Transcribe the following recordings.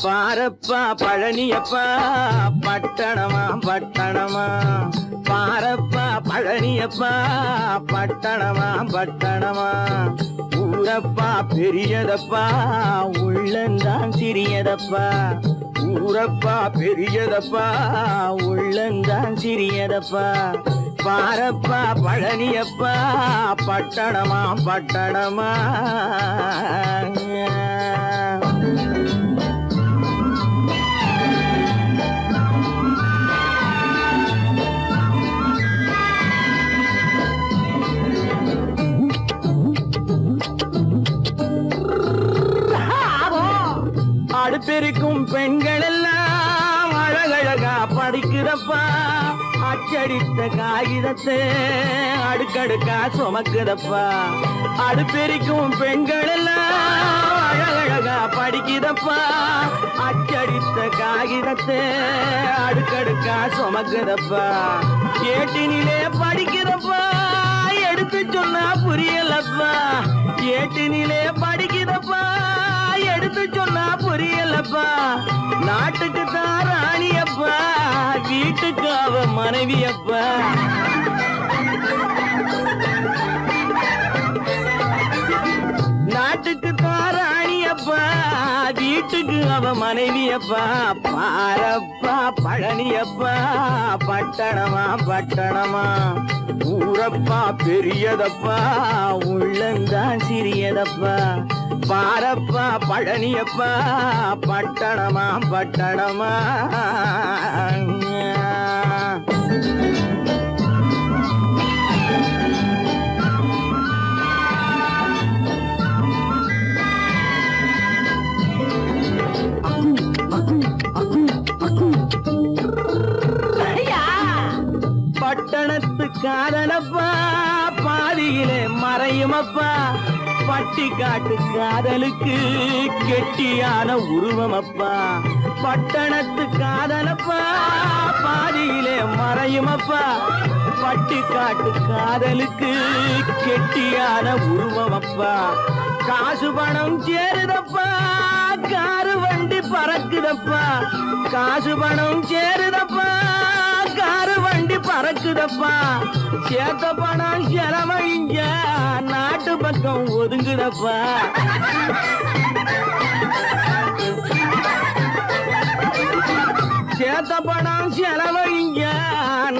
பாரப்பா பழனியப்பா பட்டணமா பட்டணமா, பாரப்பா பழனியப்பா பட்டணமா பட்டணமா, ஊரப்பா பெரியதப்பா உள்ளந்தான் சிறியதப்பா, ஊரப்பா பெரியதப்பா உள்ளந்தான் சிறியதப்பா, பாரப்பா பழனியப்பா பட்டணமா பட்டணமா. அடுப்பெருக்கும் பெண்கள் எல்லாம் அழகழகா படிக்கிறப்பா, அச்சடித்த காகிதத்தை அடுக்கடுக்கா சுமக்குதப்பா, அடுப்பெருக்கும் பெண்கள் எல்லாம் அழகழகா படிக்கிறப்பா, அச்சடித்த காகிதத்தை அடுக்கடுக்கா சுமக்குதப்பா, ஏட்டினிலே படிக்கிறப்பா எடுத்து சொன்னா புரியலப்பா, ஏட்டினிலே படிக்கிறப்பா எடுத்து சொன்னா புரியலப்பா, நாட்டுக்கு தான் ராணியப்பா வீட்டுக்கு அவ மனைவியப்பா, நாட்டுக்கு தான் ராணியப்பா வீட்டுக்கு அவ மனைவியப்பா, பாரப்பா பழனியப்பா பட்டணமா பட்டணமா, ஊரப்பா பெரியதப்பா உள்ளந்தான் சிறியதப்பா, பாரப்பா பழனியப்பா பட்டணமா பட்டணமா. பட்டணத்து காதலப்பா பாதியிலே மறையுமப்பா, பட்டி காட்டு காதலுக்கு கெட்டியான உருவமப்பா, பட்டணத்து காதலப்பா பாதியிலே மறையுமப்பா, பட்டி காட்டு காதலுக்கு கெட்டியான உருவமப்பா, காசு பணம் சேருதப்பா காரு வண்டி பறக்குதப்பா, காசு பணம் சேருதப்பா காரு வண்டி பறக்குதப்பா, சேத்த பணம் செலவழிஞ்ச நாட்டு பக்கம் ஒதுங்குதப்பா, சேத்த பணம் செலவழிஞ்ச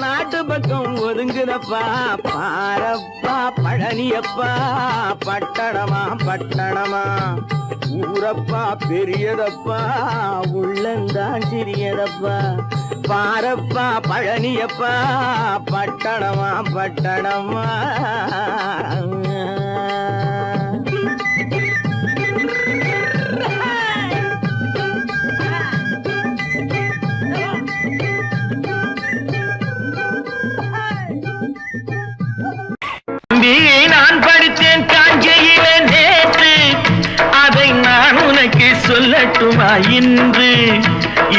நாட்டு பக்கம் ஒதுங்குதப்பா, பாரப்பா பழனியப்பா பட்டணமா பட்டணமா, ஊரப்பா பெரியதப்பா உள்ளந்தான் சிறியதப்பா, பாரப்பா பழனியப்பா பட்டணமா பட்டணமா. நான் படித்தேன் காஞ்சியிலே நேற்று, அதை நான் உனக்கு சொல்லட்டுமா இன்று,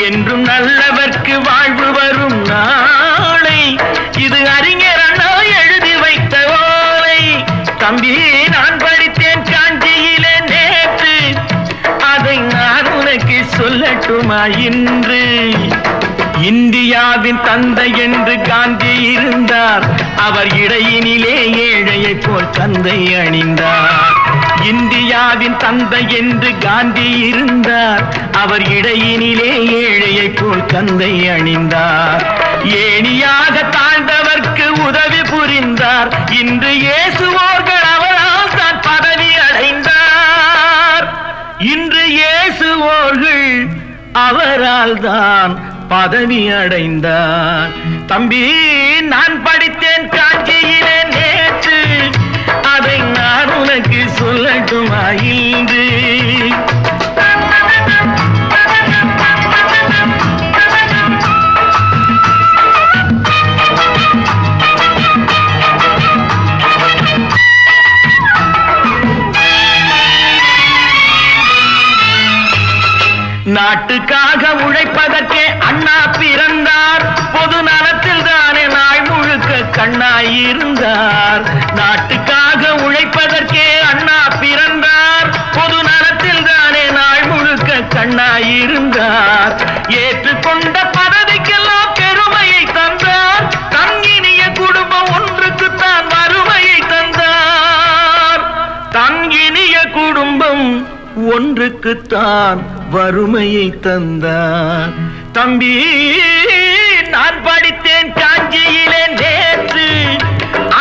என்றும் நல்லவர்க்கு வாழ்வு வரும் நாளை, இது அறிஞர் அண்ணா எழுதி வைத்த ஓலை. தம்பி நான் படித்தேன் காஞ்சியிலே நேற்று, அதை நான் உனக்கு சொல்லட்டுமா இன்று, இந்தியாவின் தந்தை என்று காந்தி இருந்தார், அவர் இடையினிலே ஏழையை போல் தந்தை அணிந்தார், இந்தியாவின் தந்தை என்று காந்தி இருந்தார், அவர் இடையினிலே ஏழையை போல் தந்தை அணிந்தார், ஏணியாக தாழ்ந்தவர்க்கு உதவி புரிந்தார், இன்று இயேசுவோர்கள் அவரால் தான் பதவி அடைந்தார், இன்று இயேசுவோர்கள் அவரால் தான் பதவி அடைந்தார். தம்பி நான் படித்தேன் காஞ்சியிலே நேற்று, அதை நான் உனக்கு சொல்லட்டுமா இன்று, நாட்டுக்காக உழைப்பதற்கே அண்ணா பிறந்தார், பொது நலத்தில் தானே நாள் முழுக்க கண்ணாயிருந்தார், நாட்டுக்காக உழைப்பதற்கே அண்ணா பிறந்தார், பொது நலத்தில் தானே நாள் முழுக்க கண்ணாயிருந்தார், ஒன்றுக்குத்தான் வறுமையை தந்தார். தம்பி, நான் படித்தேன் காஞ்சியிலே நேற்று,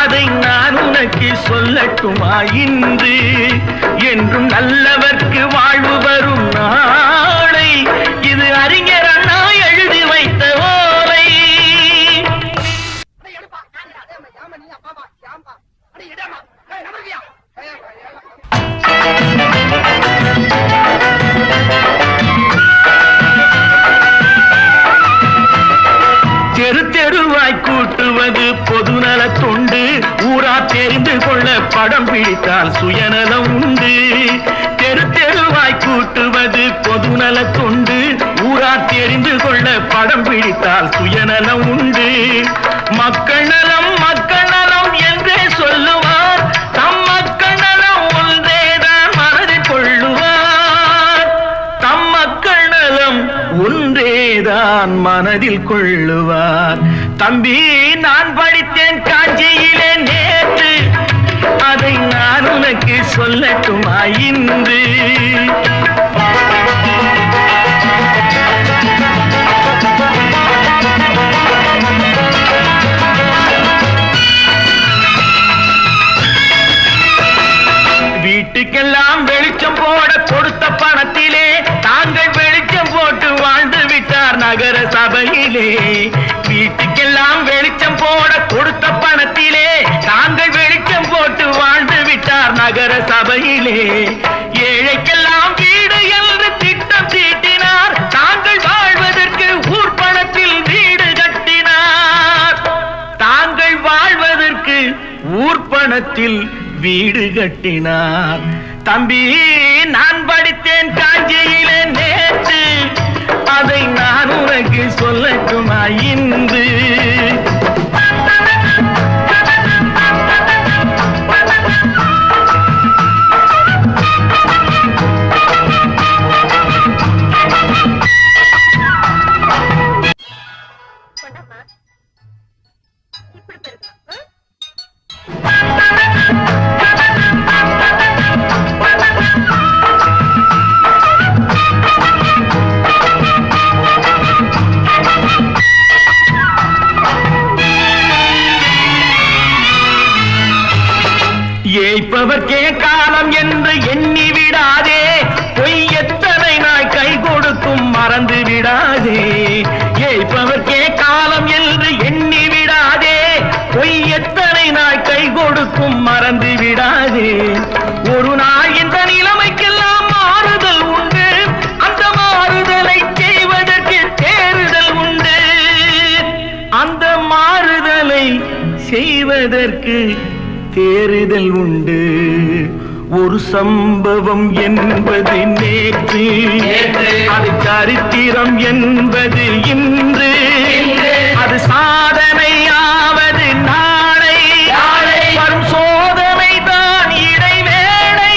அதை நான் உனக்கு சொல்லட்டுமா இன்று? என்றும் நல்லவர்க்கு வாழ்வு வரும் நாளை, இது அறிஞர் அண்ணா எழுதி வைத்த ஓலை. தெரு தெருவாய் கூட்டுவது பொதுநல தொண்டு, ஊரா தெரிந்து கொள்ள படம் பிடித்தால் சுயநலம் உண்டு. தெரு தெருவாய் கூட்டுவது பொதுநல தொண்டு, ஊரா தெரிந்து கொள்ள படம் பிடித்தால் சுயநலம் உண்டு. மக்கள் நலம் மக்கள் நலம் என்றே சொல்லுவார், தம் மக்கள் நலம் ஒன்றேதான் மனதில் கொள்ளுவார். தம் மக்கள் நலம் ஒன்றேதான் மனதில் கொள்ளுவார். தம்பி, நான் படித்தேன் காஞ்சியிலே நேற்று, அதை நான் உனக்கு சொல்லட்டுமா இன்று? வீட்டுக்கெல்லாம் வெளிச்சம் போட கொடுத்த பணத்திலே தாங்கள் வெளிச்சம் போட்டு வாழ்ந்து விட்டார் நகர சபையிலே. வீட்டுக்கெல்லாம் வெளிச்சம் போட கொடுத்த பணத்திலே தாங்கள் வெளிச்சம் போட்டு வாழ்ந்து விட்டார் நகர சபையிலே. ஏழைக்கெல்லாம் வீடு என்று திட்டம் தீட்டினார், தாங்கள் வாழ்வதற்கு ஊர்பணத்தில் வீடு கட்டினார். தாங்கள் வாழ்வதற்கு ஊர்பணத்தில் வீடு கட்டினார். தம்பி, நான் படித்தேன் காஞ்சியிலே நேற்று, அதை நான் உனக்கு சொல்லட்டுமா இன்று? ஏய்ப்பவர்க்கே காலம் என்று எண்ணி விடாதே, பொய் எத்தனை நாள் கை கொடுக்கும் மறந்து விடாதே. ஏய்ப்பவர்க்கே காலம் என்று எண்ணி விடாதே, பொய் எத்தனை நாள் கை கொடுக்கும் மறந்து விடாதே. ஒரு நாள் இந்த நிலைமைக்கெல்லாம் மாறுதல் உண்டு, அந்த மாறுதலை செய்வதற்கு தேறுதல் உண்டு. அந்த மாறுதலை செய்வதற்கு தேறுதல் உண்டு. ஒரு சம்பவம் என்பது நேற்று, அது சரித்திரம் என்பது இன்று, அது சாதனையாவது நாளை, வரும் சோதனை தான் இடைவேளை.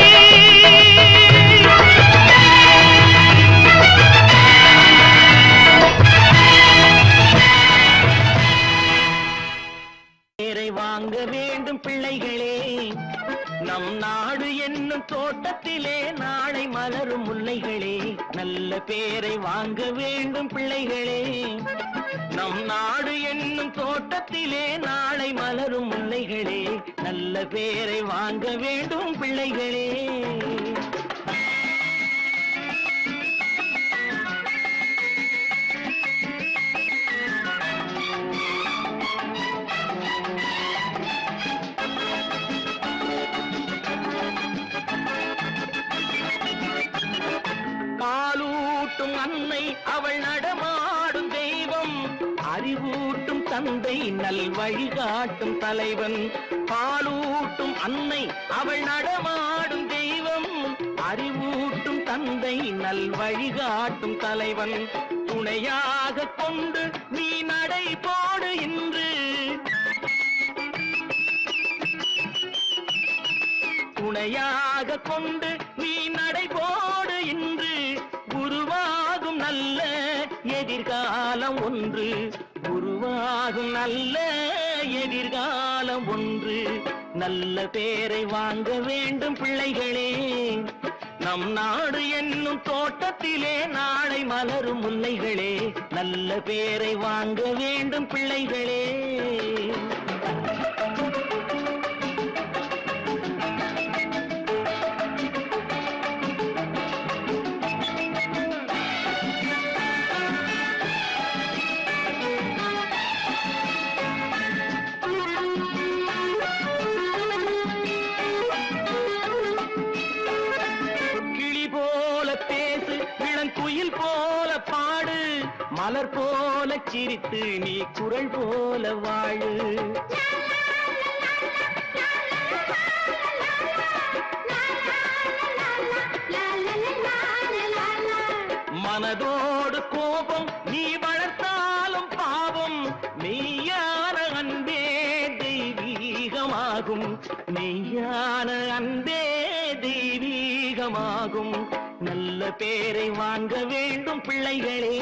பேரை வாங்க வேண்டும் பிள்ளைகளே, நம் நாடு என்னும் தோட்டத்திலே நாளை மலரும் முல்லைகளே. நல்ல பேரை வாங்க வேண்டும் பிள்ளைகளே, நம் நாடு என்னும் தோட்டத்திலே நாளை மலரும் முல்லைகளே. நல்ல பேரை வாங்க வேண்டும் பிள்ளைகளே. பாலூட்டும் அன்னை அவள் நடமாடும் தெய்வம், அறிவூட்டும் தந்தை நல் வழிகாட்டும் தலைவன். பாலூட்டும் அன்னை அவள் நடமாடும் தெய்வம், அறிவூட்டும் தந்தை நல் வழிகாட்டும் தலைவன். துணையாக கொண்டு நீ நடை போடு இன்று, துணையாக கொண்டு நீ நடை போடு இன்று. உருவாகும் நல்ல எதிர்காலம் ஒன்று, உருவாகும் நல்ல எதிர்காலம் ஒன்று. நல்ல பேரை வாங்க வேண்டும் பிள்ளைகளே, நம் நாடு என்னும் தோட்டத்திலே நாளை மலரும் முல்லைகளே, நல்ல பேரை வாங்க வேண்டும் பிள்ளைகளே. குயில் போல பாடு, மலர் போல சிரித்து நீ குரல் போல வாழு. மனதோடு கோபம் நீ வளர்த்தாலும் பாவம், மெய்யான அன்பே தெய்வீகமாகும், மெய்யான அன்பே தெய்வீகமாகும். நல்ல பேரை வாங்க வேண்டும் பிள்ளைகளே.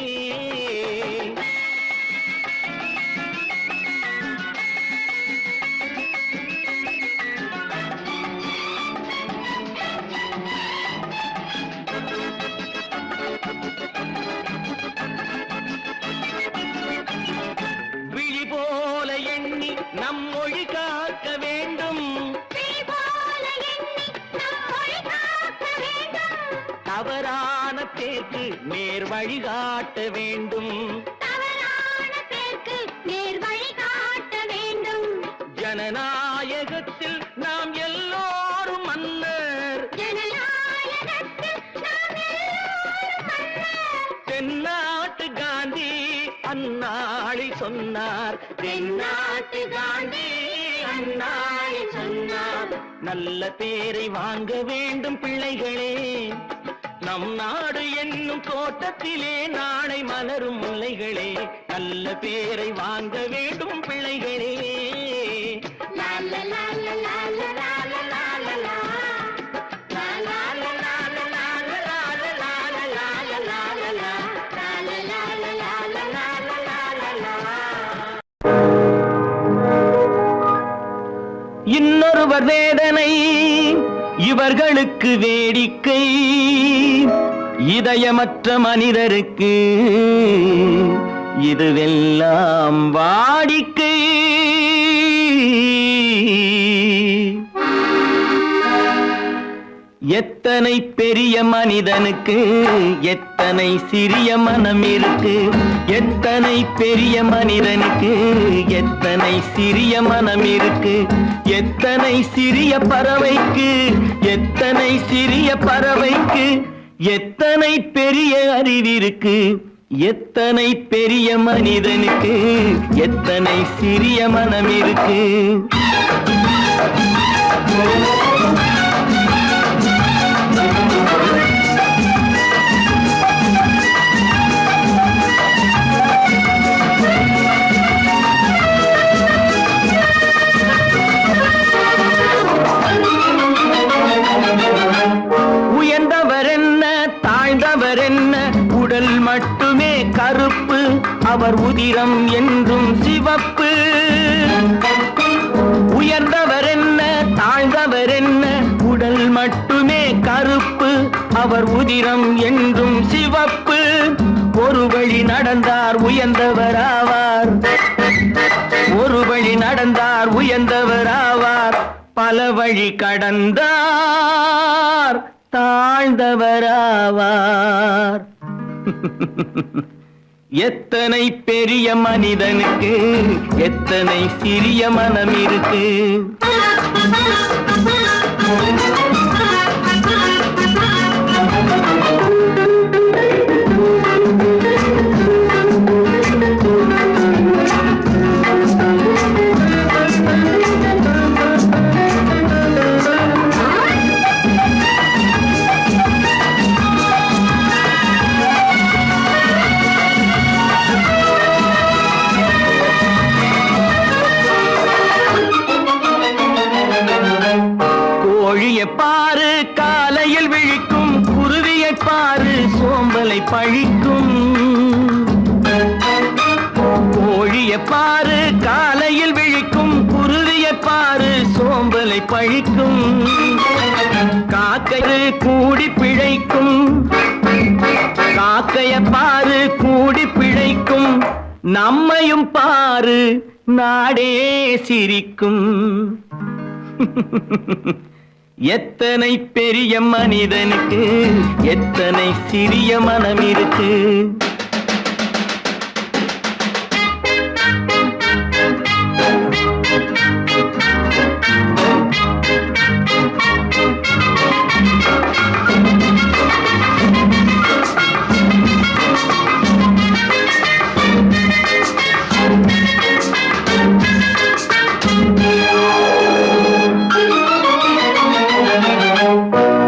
விழி போல எண்ணி நம் மொழி காக்க வேண்டும், தவறான பேருக்கு நேர் வழிகாட்ட வேண்டும், ஜனநாயகத்தில் நாம் எல்லோரும் மன்னர், தென்னாட்டு காந்தி அந்நாளில் சொன்னார், தென்னாட்டு காந்தி அந்நாளில் சொன்னார். நல்ல பேரை வாங்க வேண்டும் பிள்ளைகளே. நம் நாடு என்னும் தோட்டத்திலே நாளை மலரும் முல்லைகளே, நல்ல பேரை வாங்க வேண்டும் பிள்ளைகளே. இன்னொருவர் வேதனை இவர்களுக்கு வேடிக்கை, இதயமற்ற மனிதருக்கு இதுவெல்லாம் வாடிக்கை. எத்தனை பெரிய மனிதனுக்கு எத்தனை சிறிய மனம் இருக்கு, எத்தனை பெரிய மனிதனுக்கு எத்தனை சிறிய மனம் இருக்கு, எத்தனை சிறிய பறவைக்கு எத்தனை சிறிய பறவைக்கு எத்தனை பெரிய அறிவிருக்கு, எத்தனை பெரிய மனிதனுக்கு எத்தனை சிறிய மனம் இருக்கு. உயர்ந்தவர் என்ன தாழ்ந்தவர் என்ன, உடல் மட்டுமே கருப்பு, அவர் உதிரம் என்றும் சிவப்பு. உயர்ந்தவர் என்ன தாழ்ந்தவர் என்ன, உடல் மட்டுமே கருப்பு, அவர் உதிரம் என்றும் சிவப்பு. ஒரு வழி நடந்தார் உயர்ந்தவர் ஆவார், ஒரு வழி நடந்தார் உயர்ந்தவர் ஆவார், பல வழி கடந்தார் தாழ்ந்தவர் ஆவார். எத்தனை பெரிய மனிதனுக்கு எத்தனை சிறிய மனம் இருக்கு. கோழியை பாரு காலையில் விழிக்கும், குருவியை பாரு சோம்பலை பழிக்கும். கோழியை பாரு காலையில் விழிக்கும், குருவியை பாரு சோம்பலை பழிக்கும். காக்கை கூடி பிழைக்கும், காக்கைய பாரு கூடி பிழைக்கும், நம்மையும் பாரு நாடே சிரிக்கும். எத்தனை பெரிய மனிதனுக்கு எத்தனை சிறிய மனம் இருக்கு.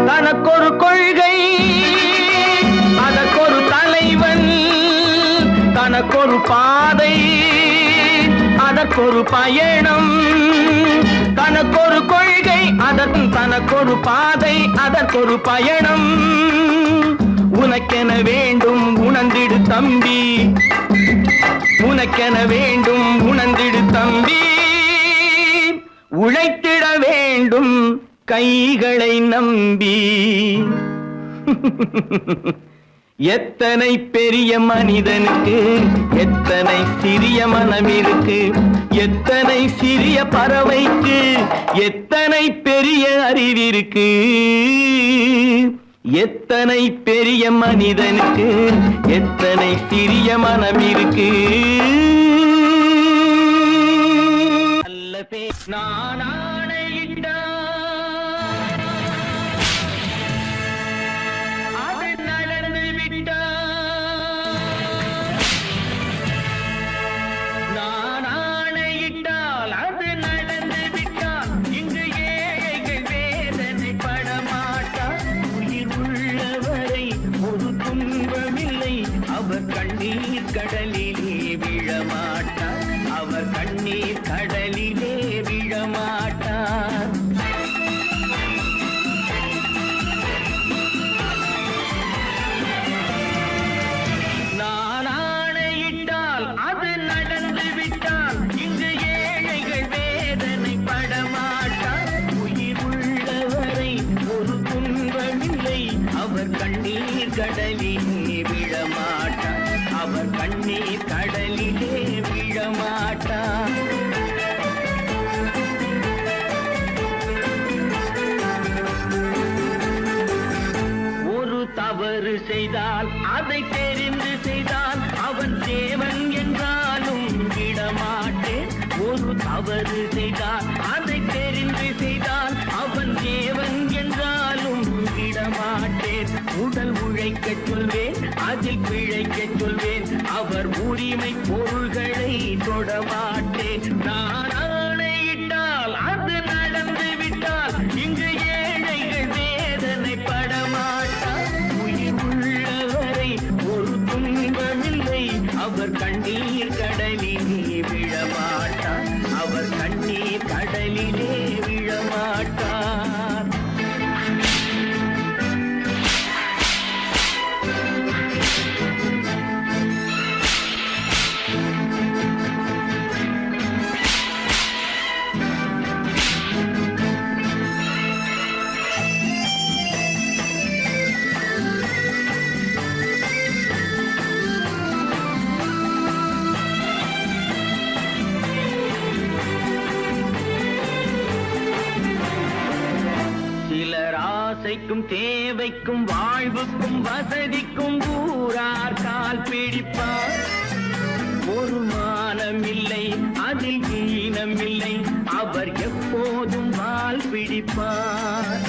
தனக்கொரு கொள்கை, அதற்கொரு தலைவன், தனக்கொரு பாதை, அதற்கொரு பயணம். தனக்கொரு கொள்கை, தனக்கொரு பாதை, அதற்கொரு பயணம். உனக்கென வேண்டும் உணர்ந்திடு தம்பி, உனக்கென வேண்டும் உணர்ந்திடு தம்பி. உழைத்திட வேண்டும் கைகளை நம்பி. எத்தனை பெரிய மனிதனுக்கு எத்தனை சிறிய மனம் இருக்கு. எத்தனை சிறிய பறவைக்கு எத்தனை பெரிய அறிவிருக்கு. எத்தனை பெரிய மனிதனுக்கு எத்தனை சிறிய மனம் இருக்கு. நல்ல பேர் நான் ஆணையிட்டால் அது நடந்து விட்டால், நான் ஆணையிட்டால் அது நடந்து விட்டால், இங்கு ஏழைகள் வேதனை படமாட்டார். உயிர் உள்ளவரை ஒரு துன்பமில்லை, அவர் கண்ணீர் கடலிலே விழமாட்டார். அவர் கண்ணீர் கடலிலே விழமாட்டார். நான் ஆணையிட்டால் அது நடந்து விட்டால், இங்கு ஏழைகள் வேதனை படமாட்டார். உயிர் உள்ளவரை ஒரு துன்பமில்லை, அவர் கண்ணீர் கடலிலே விழமாட்டார். அவர் கண்ணீர் கடலிலே விழமாட்டார். ஒரு தவறு செய்தால் அதை தெரிந்து செய்தால் அவன் தேவன் என்றாலும் விடமாட்டேன். ஒரு தவறு செய்தால் அதை தெரிந்து செய்தால் அவன் தேவன் என்றாலும் விடமாட்டேன். உடல் உழைக்கச் சொல்வேன், அதில் பிழைக்கச் சொல்வேன், அவர் உரிமை பொருள்களை தொடமாட்டேன். நான் ஆணையிட்டால் அது நடந்து விட்டால், இங்கு ஏழைகள் வேதனை படமாட்டார். உயிர் உள்ளவரை ஒரு துன்பமில்லை, அவர் கண்ணீர் கடலிலே விழமாட்டார். அவர் கண்ணீர் கடலிலே விழமாட்டார். சிலர் ஆசைக்கும் தேவைக்கும் வாழ்வுக்கும் வசதிக்கும் ஊரார் கால் பிடிப்பார். ஒரு மானமில்லை அதில் ஈனமில்லை, அவர் எப்போதும் வால் பிடிப்பார்.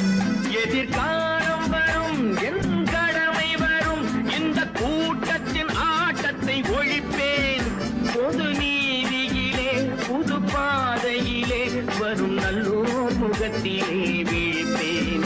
எதிர்காலம் வரும் என் கடமை வரும், இந்த கூட்டத்தின் ஆட்டத்தை ஒழிப்பேன். பொது நீதியிலே புது பாதையிலே வரும் நல்லோர் முகத்திலே விழிப்பேன்.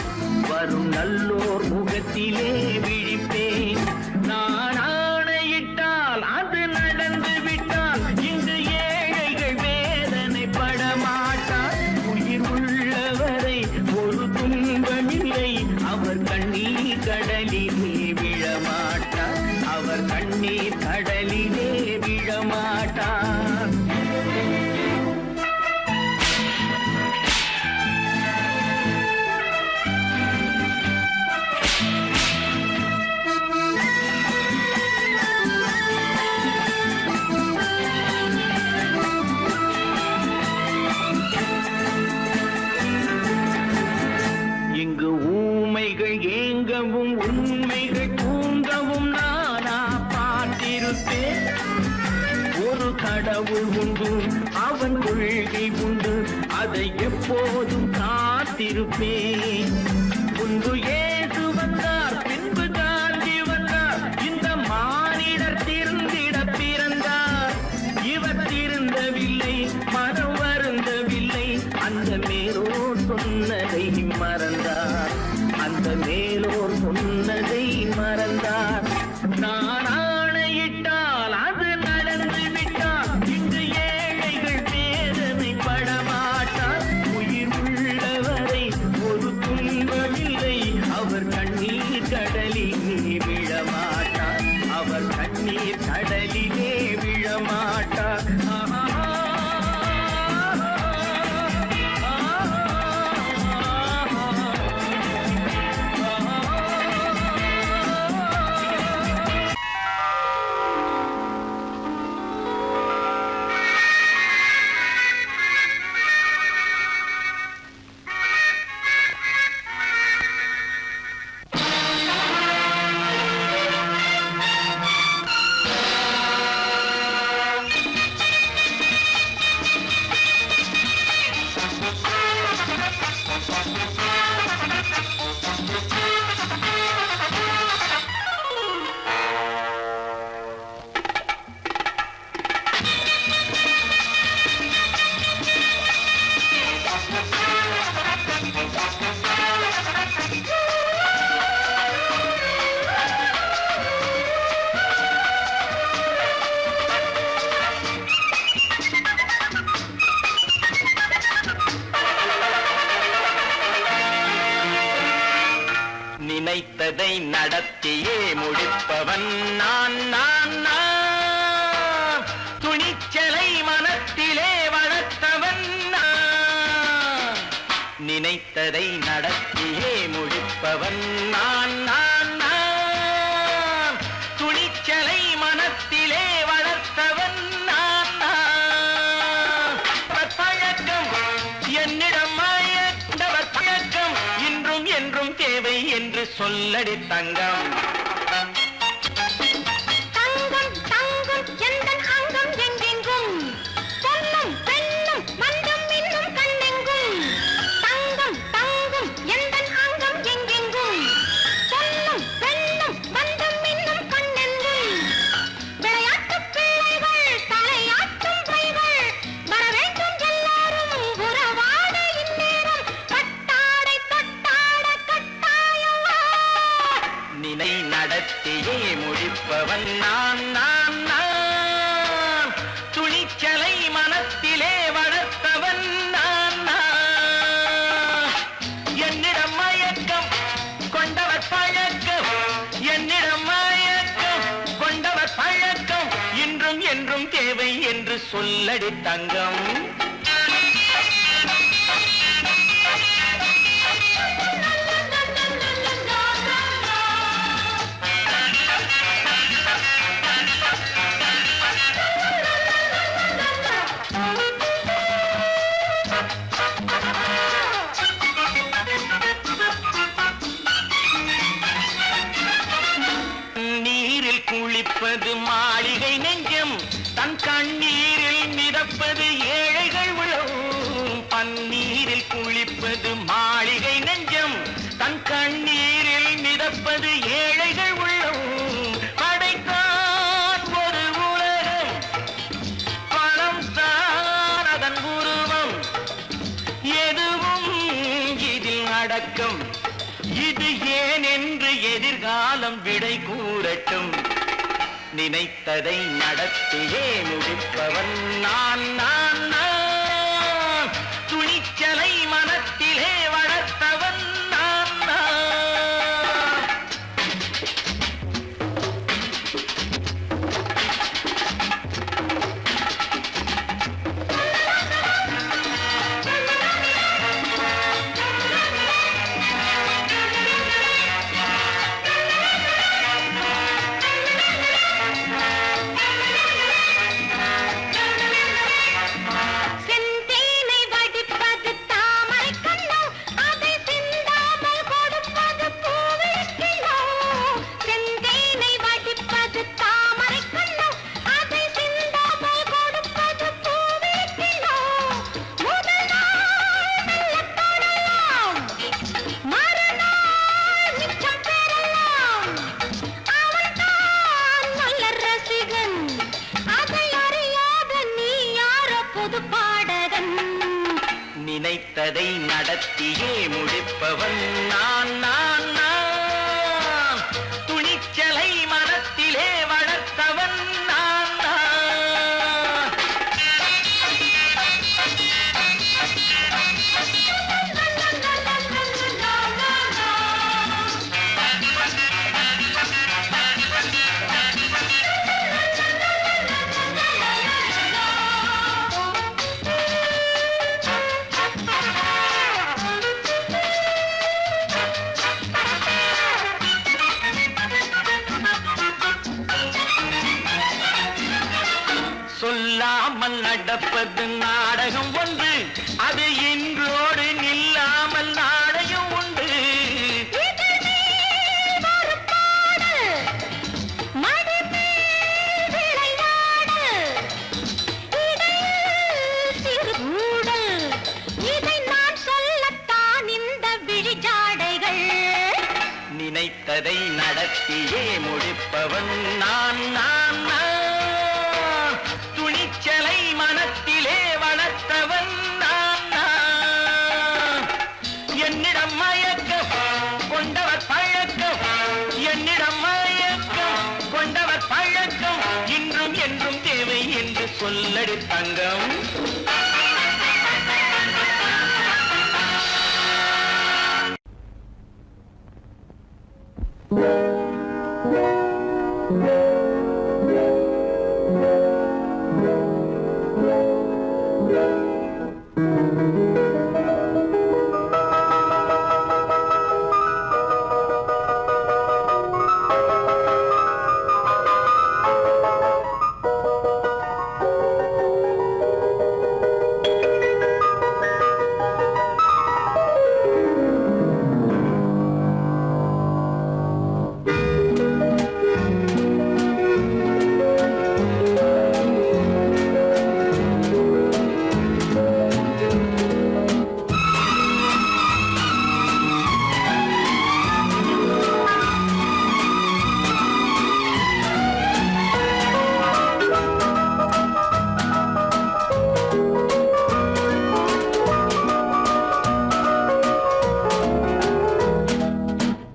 வரும் நல்லோர் முகத்திலே விழிப்பேன். நான் ஆணையிட்டால் அது நடந்து விட்டால், இங்கு ஏழைகள் வேதனை படமாட்டார். உயிர் உள்ளவரை ஒரு துன்பமில்லை, அவர் கண்ணீர் கடலிலே விழமாட்டார். அவர் கண்ணீர் கடலிலே விழமாட்டார். ஆசைகள் ஏங்கவும் உண்மைகள் தூங்கவும் நானா பார்த்திருப்பேன். ஒரு கடவுள் உண்டு, அவன் கொள்கை உண்டு, அதை எப்போதும் காத்திருப்பேன். முன்பு ஏசு வந்தார், பின்பு காந்தி வந்தார், இந்த மானிடர் திருந்திட பிறந்தார். இவர் திருந்தவில்லை, மனம் வருந்தவில்லை, அந்த மேலோர் சொன்னதை மறந்தார், அந்த மேலோர் சொன்னதை மறந்தார். நான் ஆணையிட்டால் அது நடந்து விட்டால் இங்கு ஏழைகள் வேதனை படமாட்டார். உயிர் உள்ளவரை ஒரு துன்பமில்லை, அவர் கண்ணீர் கடலிலே விழமாட்டார், அவர் கண்ணீர் கடலிலே விழமாட்டார். நினைத்ததை நடத்தியே முடிப்பவன் நான் நான் நான். துணிச்சலை மனத்திலே வளர்த்தவன் நான். நினைத்ததை நடத்தியே முடிப்பவன் நான் நான் நான். துணிச்சலை மனத்திலே வளர்த்தவன் நான் நான். பழக்கம் என்னிடம் மாயவர் பழக்கம் இன்றும் என்றும் தேவை என்று சொல்லடி தங்கம். தங்கம் தங்கம் எந்தன் அங்கம் எங்கெங்கும், பொன்னும் பெண்ணும் மந்தம் இன்னும் கண்ணெங்கும். தங்கம் தங்கம் எந்தன் அங்கம் எங்கெங்கும், பொன்னும் பெண்ணும் மந்தம் இன்னும் கண்ணெங்கும். விளையாட்டு பிள்ளைகள் தலையாட்டும் பைகள், வர வேண்டும் எல்லாரும் உறவாட இந்நேரம். கட்டாடை தொட்டாட கட்டாயவா. நினை நடத்தியே முடிப்பவன் நான் நான் நான். துணிச்சலை மனத்திலே வளர்த்தவன் நான் நான். என்னிடம் மயக்கம் கொண்டவர் பழக்கம், என்னிடம் மயக்கம் கொண்டவர் பழக்கம் இன்றும் என்றும் தேவை என்று சொல்லடி தங்கம். நீரில் குளிப்பது மாளிகை நெஞ்சம், தன் கண்ணீரில் மிதப்பது ஏழைகள் உளம். பன்னீரில் குளிப்பது மாளிகை நெஞ்சம், தன் கண்ணீரில் மிதப்பது ஏழைகள் உள்ளம். படைத்தான் ஒரு உலகம், பணம் தான் அதன் உருவம், எதுவும் இதில் அடக்கம். இது ஏன் என்று எதிர்காலம் விடை கூறட்டும். நினைத்ததை நடத்தியே முடிப்பவன் நான் நான் நான். துணிச்சலை மனத்திலே வளர்த்தவன் நான் நான். நடத்தியே முடிப்பவன் நான் நான் நான் துணிச்சலை மனத்திலே வளர்த்தவன் நான் நான் சொல்லாமல் நடப்பது நாடகம் ஒன்று, அது இன்றோடு நில்லாமல் நாடகம் உண்டு. நினைத்ததை நடத்தியே முடிப்பவன் நான் நான் நான் துணிச்சலை மனத்திலே வளர்த்தவன் நான் நான் என்னிடம் மயக்கம் கொண்டவர் பழக்கம் என்னிடம் மயக்கம் கொண்டவர் பழக்கம் இன்றும் என்றும் தேவை என்று சொல்லடி தங்கம்.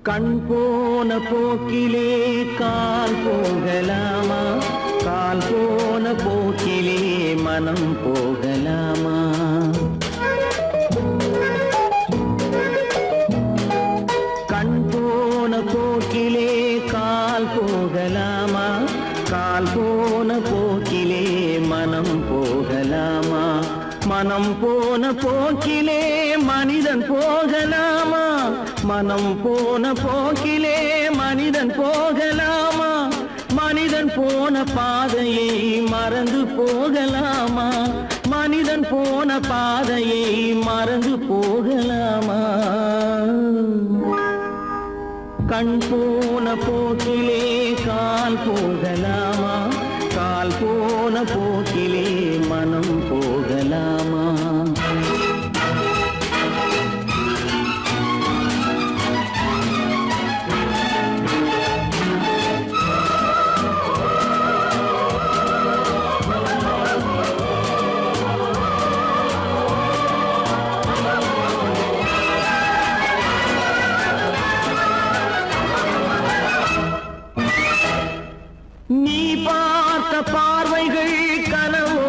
கண் போன போக்கிலே கால் போகலாமா, கால் போன போக்கிலே மனம் போகலாமா. கண் போன போக்கிலே கால் போகலாமா, கால் போன போக்கிலே மனம் போகலாமா. மனம் போன போக்கிலே மனிதன் போகலாமா, மனம் போன போக்கிலே மனிதன் போகலாமா. மனிதன் போன பாதையை மறந்து போகலாமா, மனிதன் போன பாதையை மறந்து போகலாமா. கண் போன போக்கிலே கால் போகலாமா, கால் போன போக்கிலே மனம் போகலாமா. நீ பார்த்த பார்வைகள் கனவோ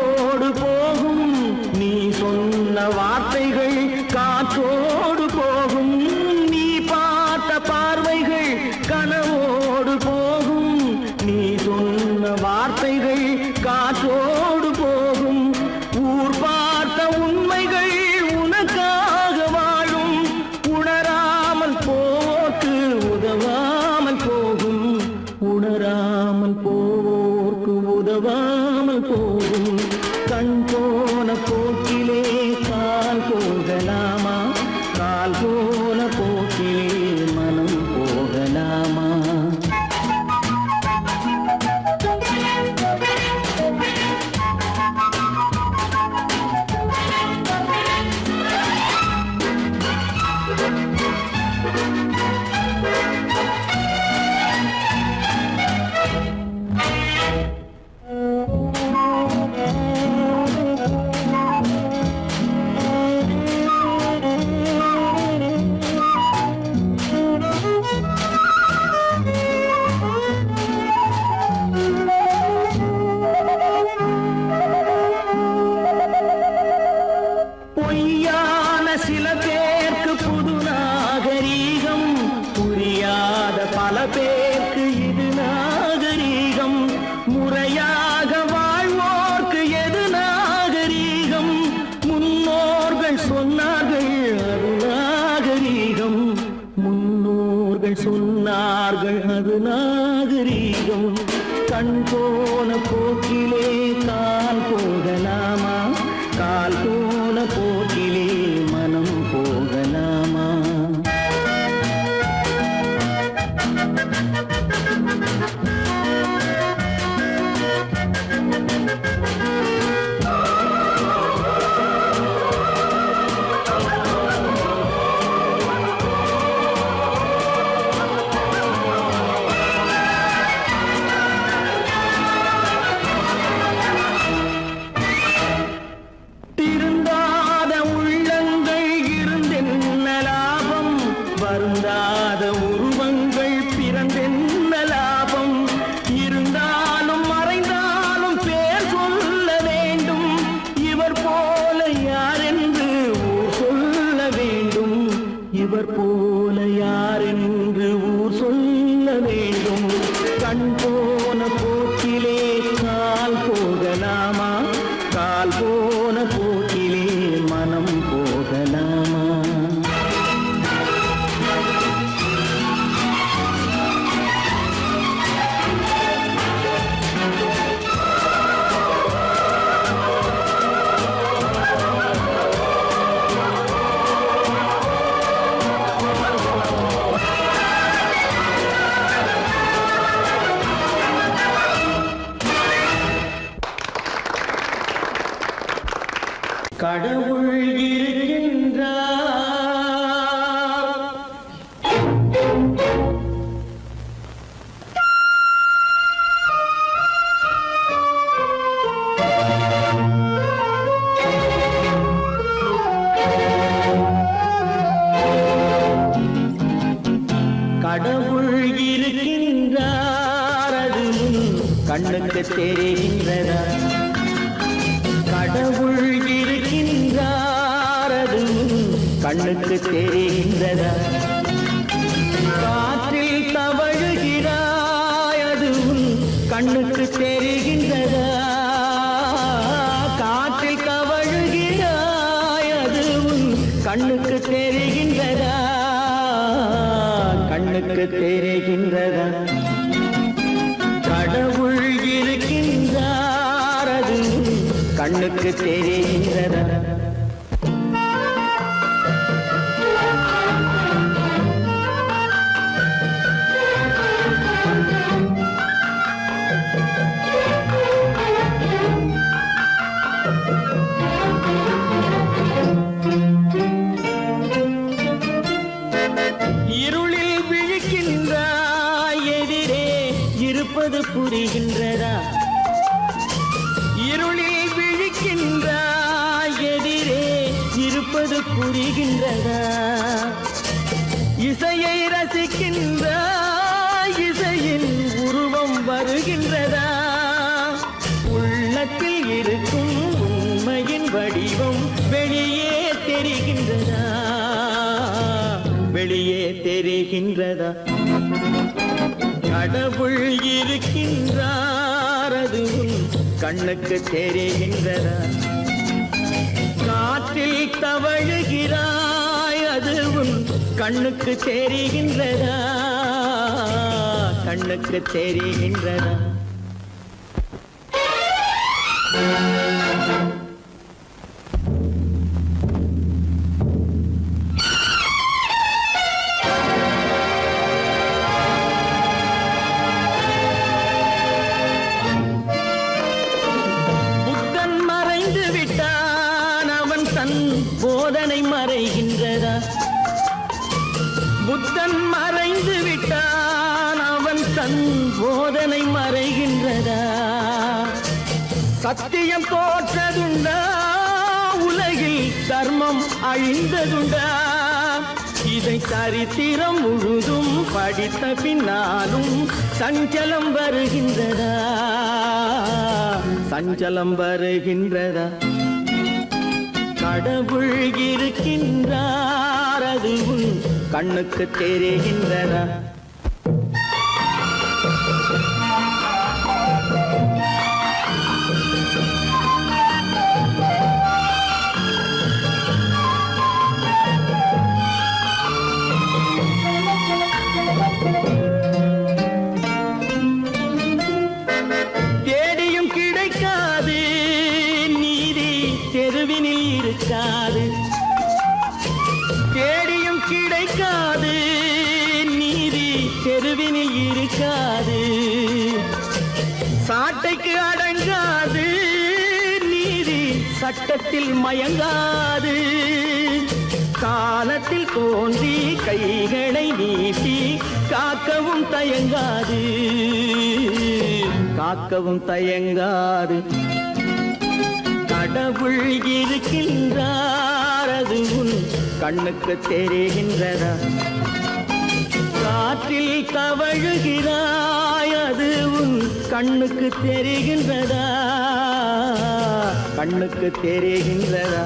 பல பேருக்கு இது நாகரீகம், முறையாக வாழ்வோர்க்கு எது நாகரீகம்? முன்னோர்கள் சொன்னார்கள் அது நாகரீகம், முன்னோர்கள் சொன்னார்கள் அது நாகரீகம். கண் போன போக்கிலே கால் போகலாமா, கால் போன போக்கிலே மனம் போகலாமா? திருந்தாத உள்ளங்கள் இருந்தென்ன லாபம், வருந்தாத உருவங்கள் பிறந்தென்ன லாபம்? இருந்தாலும் மறைந்தாலும் பேர் சொல்ல வேண்டும், இவர் போல யாரென்று ஊர் சொல்ல வேண்டும், இவர் போல யாரென்று ஊர் சொல்ல வேண்டும். கண் போன போக்கிலே கால் போகலாமா, கால் போன போக்கிலே மனம் போகலாமா? கடவுள் இருக்கின்றார், கடவுள் இருக்கின்றார், அது கண்ணுக்கு தெரிகின்றதா? கடவுள் இருக்கின்றார், அது கண்ணுக்கு தெரிகின்றதா? காற்றில் தவழுகிறாய், அது கண்ணுக்கு தெரிகின்றதா? காற்றில் தவழுகிறாய், அது கண்ணுக்கு தெரிகின்றதா? கண்ணுக்கு தெரிகின்றதா? கடவுள் இருக்கின்றார், அது கண்ணுக்கு தெரிகின்றதா? இருளில் விழிக்கின்றாய், எதிரே இருப்பது புரிகின்றதா? இருளில் விழிக்கின்றாய், எதிரே இருப்பது புரிகின்றதா? இசையை ரசிக்கின்றாய், இசையின் உருவம் வருகின்றதா? உள்ளத்தில் இருக்கும் உண்மையின் வடிவம் வெளியே தெரிகின்றதா? வெளியே தெரிகின்றதா? கடவுள் இருக்கின்றார், அது கண்ணுக்கு தெரிகின்றதா? காற்றில் தவழுகிறாய், அது கண்ணுக்கு தெரிகின்றதா? கண்ணுக்கு தெரிகின்றதா? புத்தன் மறைந்து விட்டான், அவன் தன் போதனை மறைகின்றதா? புத்தன் மறைந்து விட்டான், அவன் தன் போதனை மறைகின்றதா? சத்தியம் தோற்றதுண்டா? உலகில் தர்மம் அழிந்ததுண்டா? இதை சரித்திரம் முழுதும் படித்த பின்னாலும் சஞ்சலம் வருகின்றதா? சஞ்சலம் வருகின்றதா? கடவுள் இருக்கின்றார், அது கண்ணுக்கு தெரிகின்றதா? தெருவினில் இருக்காது, சாட்டைக்கு அடங்காது, நீதி சட்டத்தில் மயங்காது. காலத்தில் தோன்றி கைகளை நீட்டி காக்கவும் தயங்காது, காக்கவும் தயங்காது. கடவுள் இருக்கின்றார், அது உன் கண்ணுக்கு தெரிகின்றதா? காற்றில் தவழுகிறாய், அது உன் கண்ணுக்கு தெரிகின்றதா? கண்ணுக்கு தெரிகின்றதா?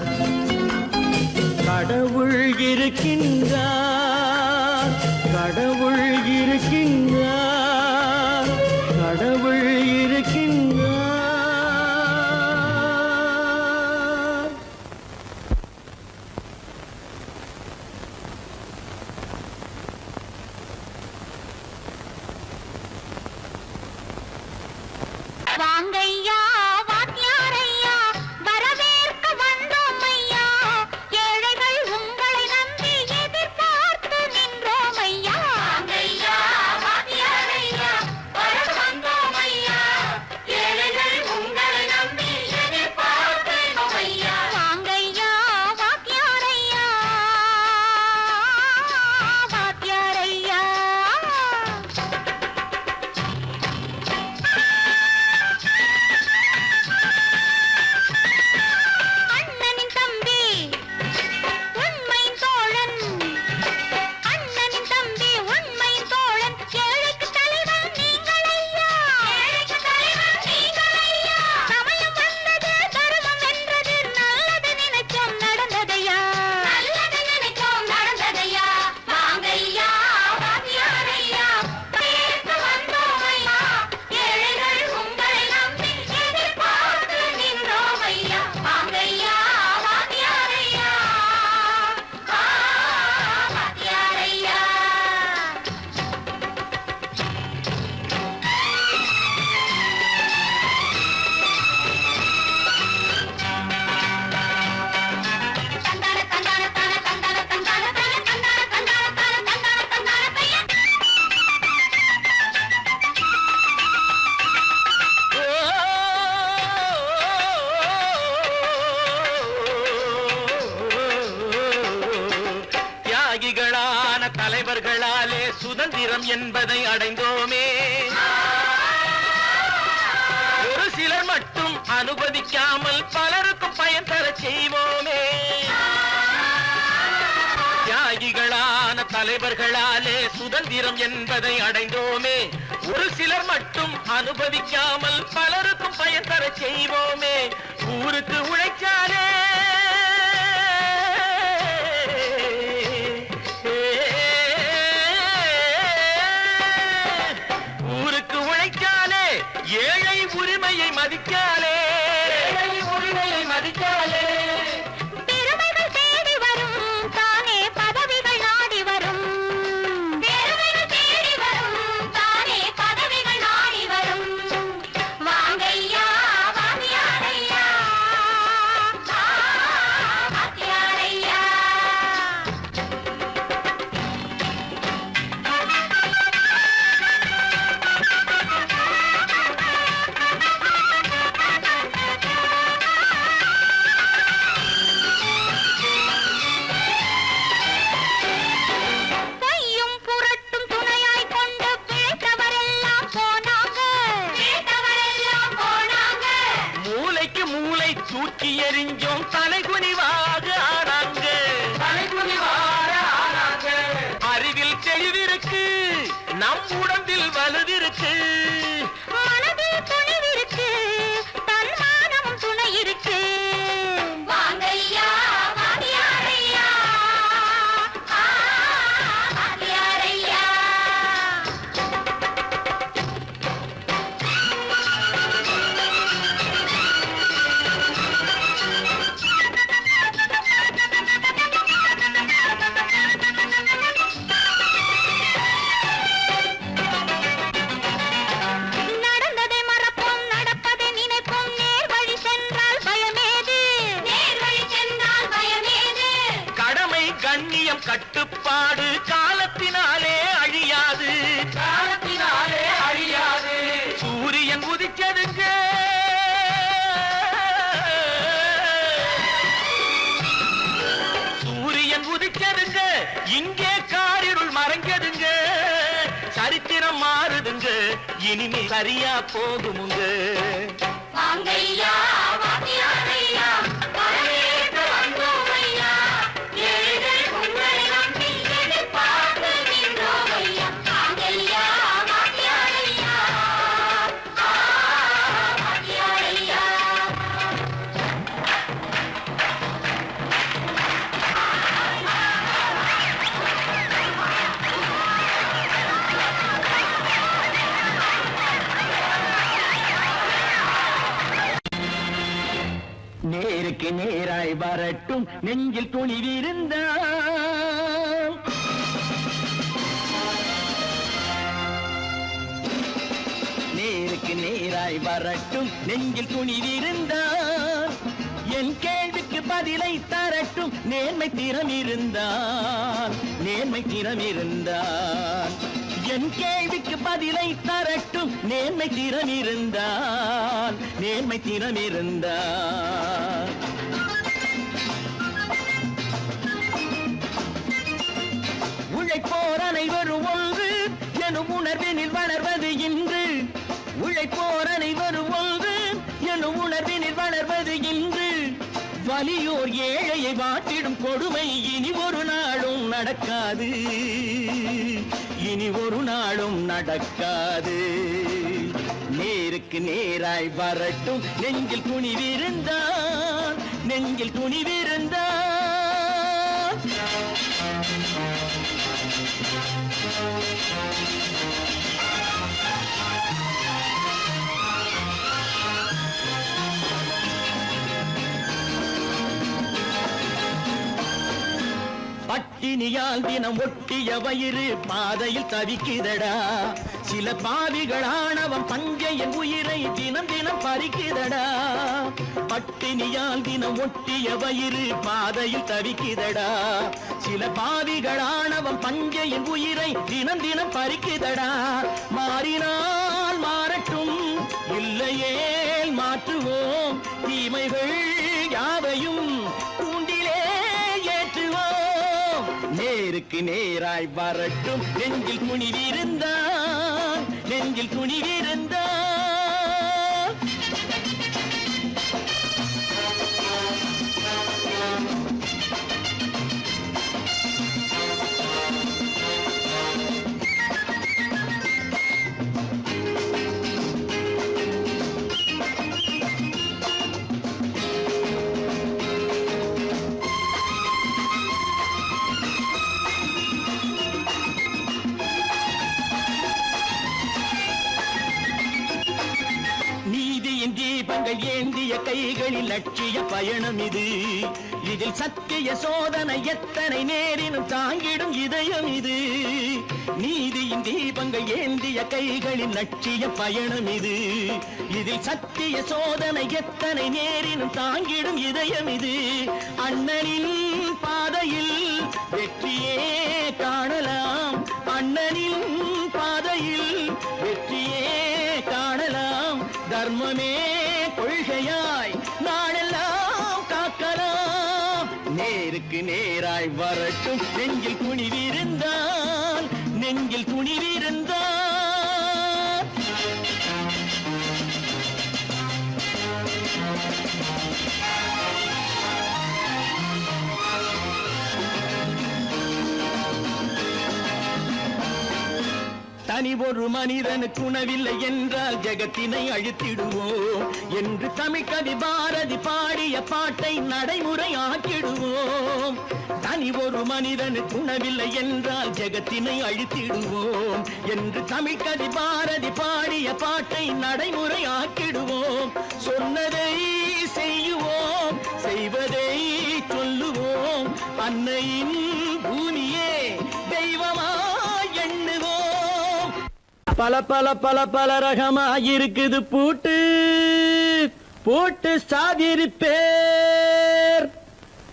கடவுள் இருக்கின்றார், கடவுள் இருக்கின்றார், கடவுள் இருக்கின்றார். வாங்கையா வாத்தியாரையா, வரவேற்க வந்தோம் ஐயா. ஏழைகள் உங்களை நம்பி எதிர்பார்த்து நின்றோம் ஐயா. வாங்கையா வாத்தியாரையா, வர வந்தோம் ஐயா. ஏழைகள் உங்களை நம்பி எதிர்பார்த்து நின்றோம் ஐயா. வாங்கையா வாத்தியாரையா, வாத்தியாரையா. அண்ணனின் தம்பி உண்மையின் தோழன், அண்ணனின் தம்பி உண்மையின் தோழன். ஏழைக்கு தலைவன் நீங்கள் ஐயா, ஏழைக்கு தலைவன் நீங்கள் ஐயா. சமயம் வந்தது, தர்மம் வென்றது, நல்லது நினைச்சோம் நடந்ததையா, நல்லது நினைச்சோம் நடந்ததையா. வாங்கையா வாத்தியாரையா, வரவேற்க வந்தோம் ஐயா. ஏழைகள் உங்களை நம்பி எதிர்பார்த்து நின்றோம் ஐயா. வாங்கையா வாத்தியாரையா, வாத்தியாரையா. தந்தான தந்தான தான தந்தான தந்தான தான தந்தான தந்தான தான தந்தான தந்தான பையன். தியாகிகளான தலைவர்களாலே சுதந்திரம் என்பதை அடைந்தோமே, ஒரு சிலர் மட்டும் அனுமதிக்காமல் பலருக்கும் பயன் தர செய்வோமே. தியாகிகளான தலைவர்களாலே சுதந்திரம் என்பதை அடைந்தோமே, ஒரு சிலர் மட்டும் அனுமதிக்காமல் பலருக்கும் பயன் தர செய்வோமே. ஊருக்கு உழைச்சாலே ஊருக்கு உழைக்காலே, ஏழை உரிமையை மதிக்காலே, ஏழை உரிமையை மதிக்காலே. பெருமைகள் தேடி வரும், தானே பதவிகள் நாடி வரும். பெருமைகள் தேடி வரும், தானே பதவிகள் நாடி வரும். வாங்கையா வாத்தியாரையா, வாத்தியாரையா. பொய்யும் புரட்டும் துணையாய் கொண்டு பிழைத்தவரெல்லாம் போனாங்க, பிழைத்தவரெல்லாம் போனாங்க. மூளைக்கு மூளை தூக்கி எறிஞ்சோம், தலைகுனிவாக ஆனாங்க, தலைகுனிவாக ஆனாங்க. அறிவில் தெளிவிருக்கு, நம் உடம்பில் வலுவிருக்கு, மனதில் துணிவிருக்கு, தன்மானமும் துணை இருக்கு. வாங்கையா வாத்தியாரையா, வாத்தியாரையா. நடந்ததை மறப்போம், நடப்பதை நினைப்போம். நேர் வழி சென்றால் பயமேது, நேர் வழி சென்றால் பயமேது. கடமை கண்ணியம் கட்டுப்பாடு காலத்தினாலே அழியாது, வாழுதுங்க இனிமே சரியா போகுமுங்க வாங்கையா வாத்தியாரையா வரவேற்க வந்தோமையா ஏழைகள் உங்களை நம்பி எதிர்பார்த்து நின்றோமையா வாங்கையா வாத்தியாரையா வாத்தியாரையா நேருக்கு நேராய் வரட்டும் நெஞ்சில் துணிவிருந்தால் நேருக்கு நேராய் வரட்டும் நெஞ்சில் துணிவிருந்தால் என் கேள்விக்கு பதிலை தரட்டும் நேர்மை திறம் இருந்தால் என் கேள்விக்கு பதிலை தரட்டும் நேர்மை திறம் இருந்தால் உழைப்போர் அனைவரும் ஒன்று எனும் உணர்வினில் வளர்வது இன்று உழைப்போர் அனைவரும் ஒன்று எனும் உணர்வினில் வளர்வது இன்று வலியோர் ஏழையை வாட்டிடும் கொடுமை இனி ஒரு நாளும் நடக்காது நேருக்கு நேராய் வரட்டும் நெஞ்சில் துணிவிருந்தால் பட்டினியால் தினம் ஒட்டிய வயிறு பாதையில் தவிக்குதடா சில பாவிகளானவன் பஞ்சையின் உயிரை தினம் தினம் பறிக்குதடா பட்டினியால் தினம் ஒட்டிய வயிறு பாதையில் தவிக்குதடா சில பாவிகளானவன் பஞ்சையின் உயிரை தினம் தினம் பறிக்குதடா மாறினால் மாறட்டும் இல்லையே மாற்றுவோம் தீமைகள் யாவையும் தூண்டிலே ஏற்றுவோம் நேருக்கு நேராய் வரட்டும் நெஞ்சில் துணிவிருந்தால் தீபங்கள் ஏந்திய கைகளில் லட்சிய பயணம் இதில் சத்திய சோதனை எத்தனை நேரினும் தாங்கிடும் இதயம் இது நீதியின் தீபங்கள் ஏந்திய கைகளில் லட்சிய பயணம் இதில் சத்திய சோதனை எத்தனை நேரினும் தாங்கிடும் இதயம் இது அண்ணனின் பாதையில் வெற்றியே காணலாம் தர்மமே கொள்கையாய் நாளெல்லாம் காக்கலாம் நேருக்கு நேராய் வரட்டும் நெஞ்சில் துணிவிருந்தால் தனி ஒரு மனிதனுக்கு உணவில்லை என்றால் ஜெகத்தினை அழித்திடுவோம் என்று தமிழ்கவி பாரதி பாடிய பாட்டை நடைமுறையாக்கிடுவோம் தனி ஒரு மனிதனுக்கு உணவில்லை என்றால் ஜெகத்தினை அழித்திடுவோம் என்று தமிழ்கவி பாரதி பாடிய பாட்டை நடைமுறையாக்கிடுவோம் சொன்னதை செய்யுவோம் செய்வதை சொல்லுவோம் அன்னையின் பூமியே தெய்வமா எண்ணுவோம் பல பல பல பல ரகமா இருக்குது பூட்டு சாதிருப்பேர்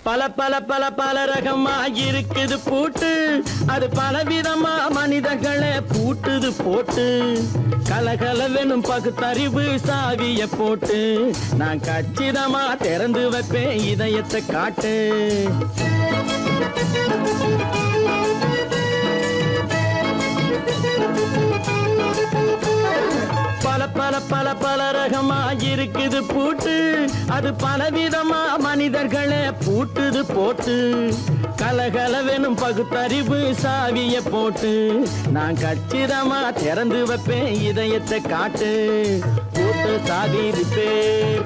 பல பல பல பல ரகமா இருக்குது பூட்டு அது பலவிதமா மனிதர்களை பூட்டுது போட்டு கலகலவெனும் பகுத்தறிவு சாவிய போட்டு நான் கச்சிதமா திறந்து வைப்பேன் இதயத்தை காட்டு பல பல பல ரகமா இருக்குது பூட்டு அது பலவிதமா மனிதர்களை பூட்டுது போட்டு கலகலவெனும் பகுத்தறிவு சாவிய போட்டு நான் கச்சிதமா திறந்து வைப்பேன் இதயத்தை காட்டு பூட்டு சாவி இருப்பேன்.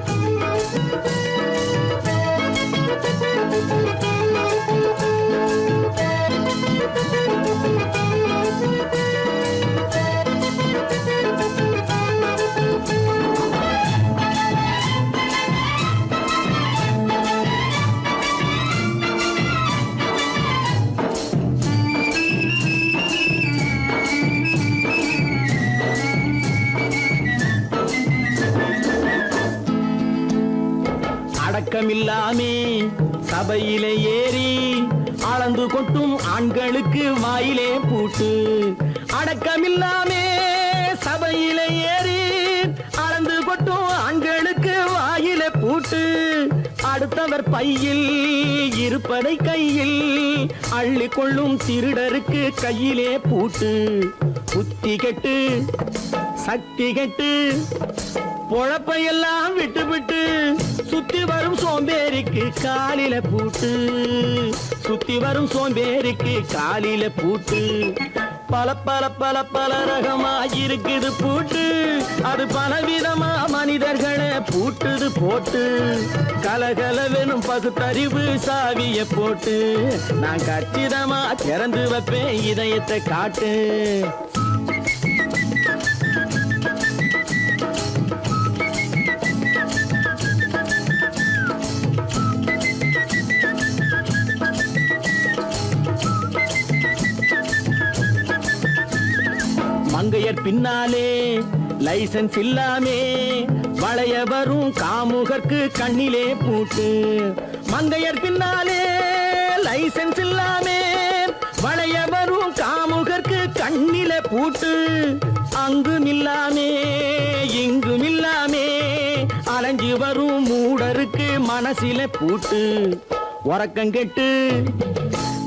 அடக்கமில்லாமே சபையிலே ஏறி அளந்து கொட்டும் ஆண்களுக்கு வாயிலே பூட்டு அடக்கமில்லாமே சபையிலே ஏறி அளந்து கொட்டும் ஆண்களுக்கு வாயிலே பூட்டு அடுத்தவர் பையில் இருப்பதை கையில் அள்ளி கொள்ளும் திருடருக்கு கையிலே பூட்டு புத்தி கெட்டு சக்தி கெட்டு பொழப்பையெல்லாம் விட்டு விட்டு சுத்தி வரும் சோம்பேறிக்கு காலில பூட்டு சுத்தி வரும் சோம்பேறிக்கு காலில பூட்டு பல பல பல பல ரகமா இருக்குது பூட்டு அது பலவிதமா மனிதர்களை பூட்டுது போட்டு கலகலவெனும் பகுத்தறிவு சாவிய போட்டு நான் கச்சிதமா திறந்து வைப்பேன் இதயத்தை காட்டு. மங்கையர் பின்னாலே லைசன்ஸ் இல்லாமே வளைய வரும் காமுகர்க்கு கண்ணிலே பூட்டு மங்கையர் பின்னாலே லைசன்ஸ் இல்லாமே வளைய வரும் காமுகர்க்கு கண்ணிலே பூட்டு அங்கும் இல்லாமே இங்கும் இல்லாமே அலைஞ்சு வரும் மூடருக்கு மனசிலே பூட்டு உறக்கங்கெட்டு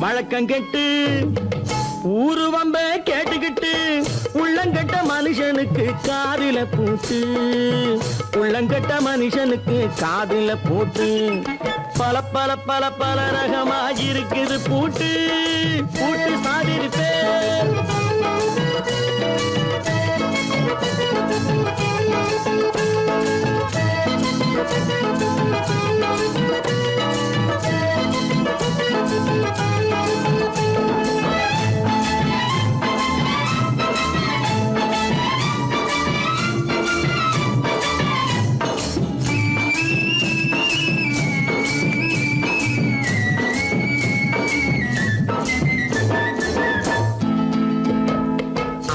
வழக்கங்கெட்டு ஊரு வம்ப கேட்டுக்கிட்டு உள்ளங்கட்ட மனுஷனுக்கு காதில பூட்டு உள்ளங்கட்ட மனுஷனுக்கு காதில பூட்டு பல பல பல பல ரகமா இருக்குது பூட்டு பூட்டு சாதிருப்பேன்.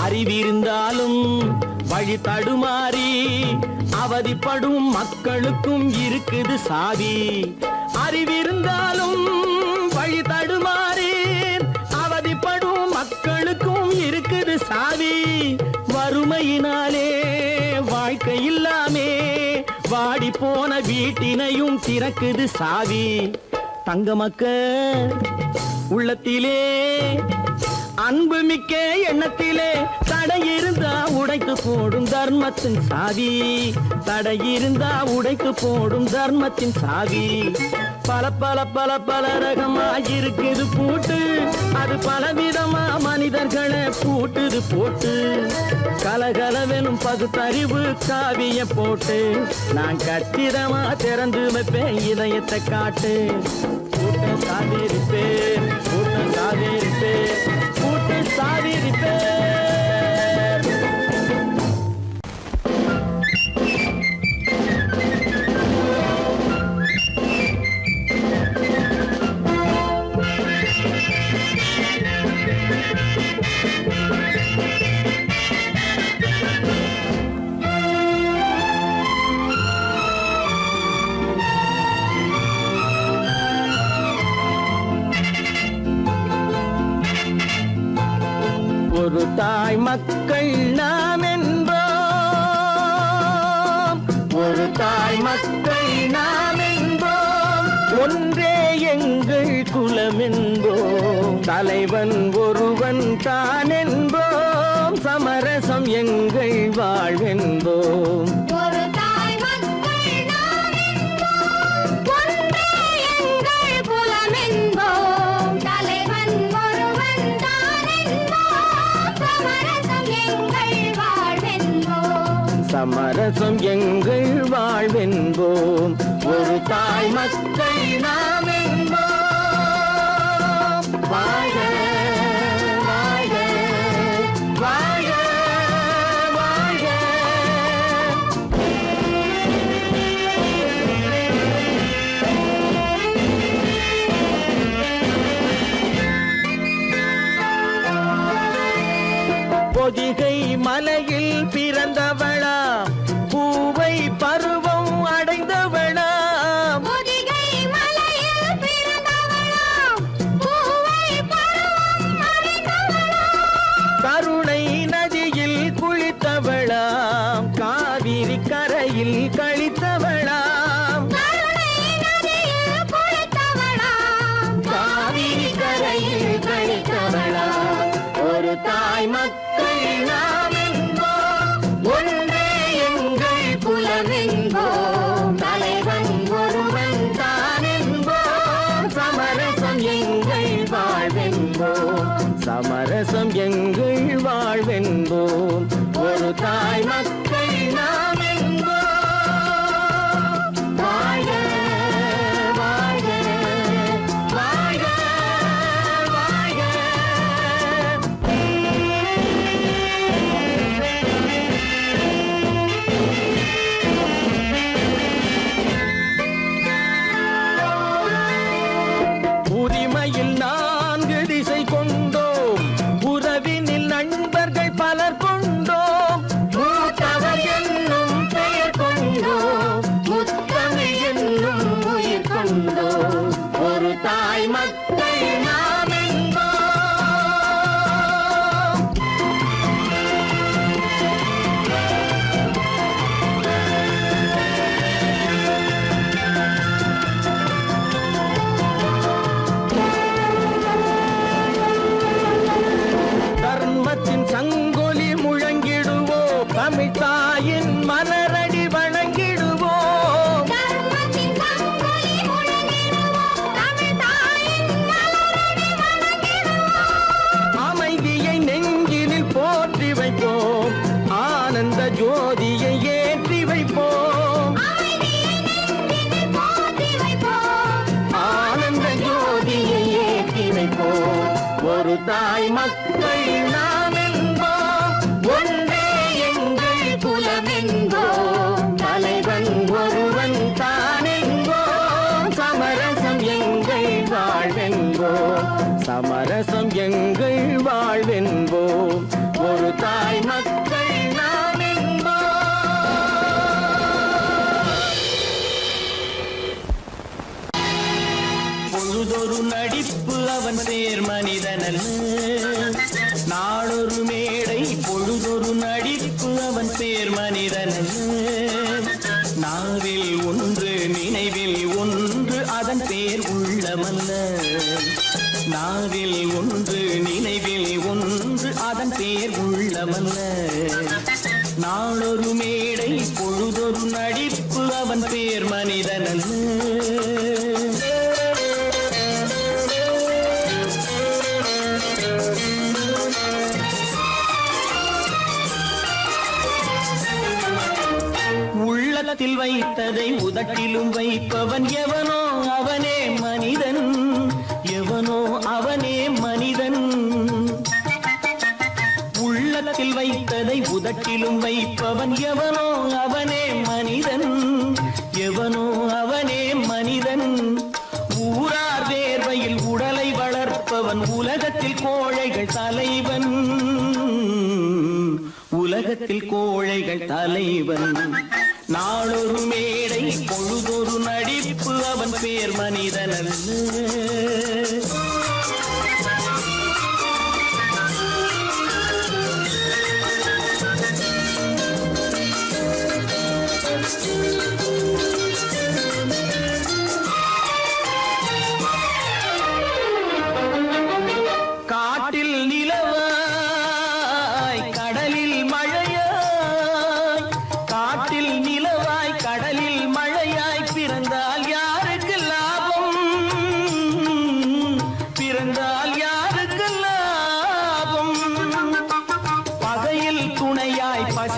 அறிவிருந்தாலும் வழி தடுமாறி அவதிப்படும் மக்களுக்கும் இருக்குது சாவி அறிவிருந்தாலும் வழி தடுமாறி அவதிப்படும் மக்களுக்கும் இருக்குது சாவி வறுமையினாலே வாழ்க்கை இல்லாமே வாடி போன வீட்டினையும் திறக்குது சாவி தங்க மக்க உள்ளத்திலே அன்பு மிக்க எண்ணத்திலே தடை இருந்தா உடைத்து போடும் தர்மத்தின் சாவி தடை இருந்தா உடைத்து போடும் தர்மத்தின் சாவி பல பல பல பல ரகமா இருக்குது பூட்டு அது பலவிதமா மனிதர்களை பூட்டுது போட்டு கலகலவெனும் பகுத்தறிவு காவிய போட்டு நான் கச்சிதமா திறந்து வைப்பேன் இதயத்தை காட்டு பூட்டு சாதிருப்பேன் பூட்டு சாதிருப்பேன் பூட்டு சாதிருப்பேன். ஒரு தாய் மக்கள் நாம் என்போம் ஒரு தாய் மக்கள் நாம் என்போம் ஒன்றே எங்கள் குலம் என்போம் தலைவன் ஒருவன் தான் என்போம் சமரசம் எங்கள் வாழ்வென்போம். ஒரு தாய் மக்கள் நாம் என்போம். ஒன்றே எங்கள் குலம் என்போம். தலைவன் ஒருவன் தான் என்போம். சமரசம் எங்கள் வாழ்வென்போம். சமரசம் எங்கள் வாழ்வென்போம். ஒரு தாய் மக்கள் நாம் என்போம். வாழ்க வாழ்க வாழ்க வாழ்க. பொதிகை மலையில் பிறந்தவளா, பூவை பருவம் அடைந்தவளா, பொதிகை மலையில் பிறந்தவளாம். பூவை பருவம் அடைந்தவளாம். கருணை நதியில் குளித்தவளாம், காவிரி கரையில் கழித்தவளாம், கருணை நதியில் குளித்தவளாம். காவிரி கரையில் கழித்தவளாம். ஒரு தாய் மக்கள் நாம் என்போம். ஒன்றே எங்கள் குலம் என்போம். தலைவன் ஒருவன் தான் என்போம். சமரசம் எங்கள் வாழ்வென்போம். சமரசம் எங்கள் வாழ்வென்போம். ஒரு தாய் மக்கள் நாம் என்போம். வாழ்க வாழ்க வாழ்க வாழ்க. உரிமையில் 4 திசை கொண்டோம். உறவினில் நண்பர்கள் பலர் கொண்டோம். மூத்தவர் என்னும் பெயர் கொண்டோம். முத்தமிழ் என்னும் உயிர் கொண்டோம். ஒரு தாய் மக்கள் நாம் என்போம். தர்மத்தின் சங்கொலி முழங்கிடுவோம். தமிழ் தாயின் மலரடி வணங்கிடுவோம். தர்மத்தின் சங்கொலி முழங்கிடுவோம். தமிழ் தாயின் மலரடி வணங்கிடுவோம். அமைதியை நெஞ்சினில் போற்றி வைப்போம். ஆனந்த ஜோதியை ஏற்றி வைப்போம். அமைதியை நெஞ்சினில் போற்றி வைப்போம். ஆனந்த ஜோதியை ஏற்றி வைப்போம். ஒரு தாய் மக்கள் நாம் என்போம். ஒன்றே எங்கள் குலம் என்போம். தலைவன் ஒருவன் தான் என்போம். சமரசம் எங்கள் வாழ்வென்போம். சமரசம் எங்கள் வாழ்வென்போம். ஒரு தாய் மக்கள் நாம் என்போம். பொழுதொரு நடிப்பு அவன் சேர் மனிதனல்ல. நாளொரு மேடை பொழுதொரு நடிப்பு அவன் சேர் மனிதனல்ல. நாவில் ஒன்று நினைவில் ஒன்று அதன் பேர் உள்ளமல்ல. நாவில் ஒன்று நினைவில் ஒன்று அதன் பேர் உள்ளமல்ல. நாளொரு மேடை பொழுதொரு நடிப்பு அவன் பேர் மனிதனல்ல. உள்ளத்தில் வைத்ததை உதட்டிலும் வைப்பவன் எவனோ அவனே மனிதன். எவனோ அவனே மனிதன். உள்ளத்தில் வைத்ததை உதட்டிலும் வைப்பவன் எவனோ அவனே மனிதன். எவனோ அவனே மனிதன். ஊரார் வேர்வையில் உடலை வளர்ப்பவன் உலகத்தில் கோழைகள் தலைவன். உலகத்தில் கோழைகள் தலைவன். நாளொரு மேடை பொழுதொரு நடிப்பு அவன் பேர் மனிதனல்ல. காட்டில் நிலவாய்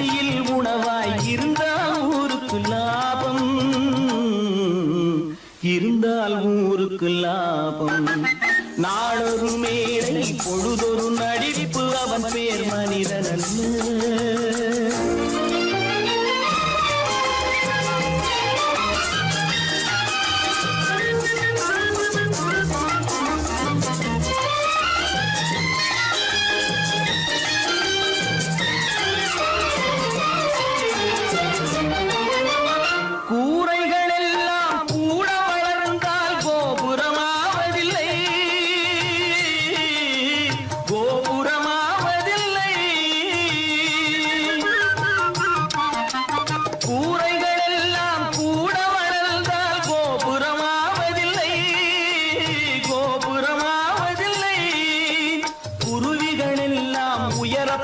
பசியில் உணவாய் இருந்தால் ஊருக்கு லாபம், இருந்தால் ஊருக்கு லாபம். நாளொரு மேடை பொழுதொரு நடிப்பு அவன் பேர் மனிதன் அல்ல.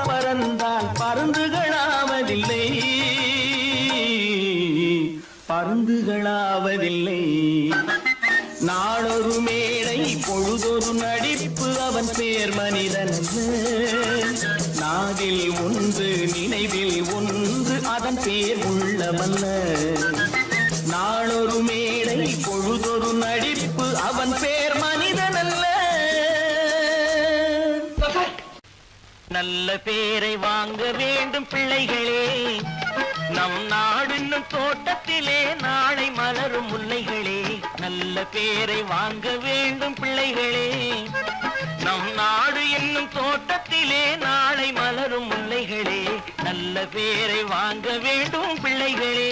பறந்தால் பருந்துகளாவதில்லை, பருந்துகளாவதில்லை. நாளொரு மேடை பொழுதொரு நடிப்பு அவன் பேர் மனிதன் அல்ல. நாவில் ஒன்று நினைவில் ஒன்று அதன் பேர் உள்ளவல்ல. நாளொரு மேடை பொழுதொரு நடிப்பு அவன் பேர் மனிதன் அல்ல. நல்ல பேரை வாங்க வேண்டும் பிள்ளைகளே, நம் நாடு என்னும் தோட்டத்திலே நாளை மலரும் முல்லைகளே. நல்ல பேரை வாங்க வேண்டும் பிள்ளைகளே, நம் நாடு என்னும் தோட்டத்திலே நாளை மலரும் முல்லைகளே. நல்ல பேரை வாங்க வேண்டும் பிள்ளைகளே.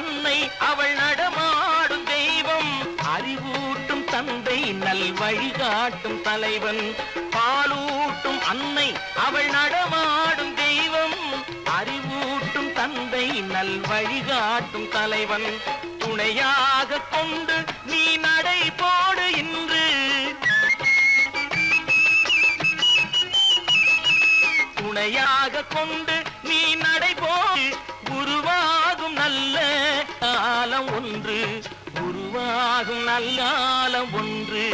அன்னை அவள் நடமாடும் தெய்வம், அறிவூட்டும் தந்தை நல் வழிகாட்டும் தலைவன். பாலூட்டும் அன்னை அவள் நடமாடும் தெய்வம், அறிவூட்டும் தந்தை நல் வழிகாட்டும் தலைவன். துணையாக கொண்டு நீ நடை போடு இன்று, துணையாக கொண்டு நீ நடை போடு. உருவாகும் நல்ல காலம் ஒன்று, உருவாகும் நல்ல காலம் ஒன்று.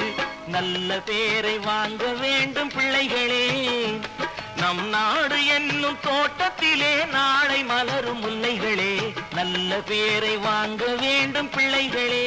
நல்ல பேரை வாங்க வேண்டும் பிள்ளைகளே, நம் நாடு என்னும் தோட்டத்திலே நாளை மலரும் முல்லைகளே. நல்ல பேரை வாங்க வேண்டும் பிள்ளைகளே.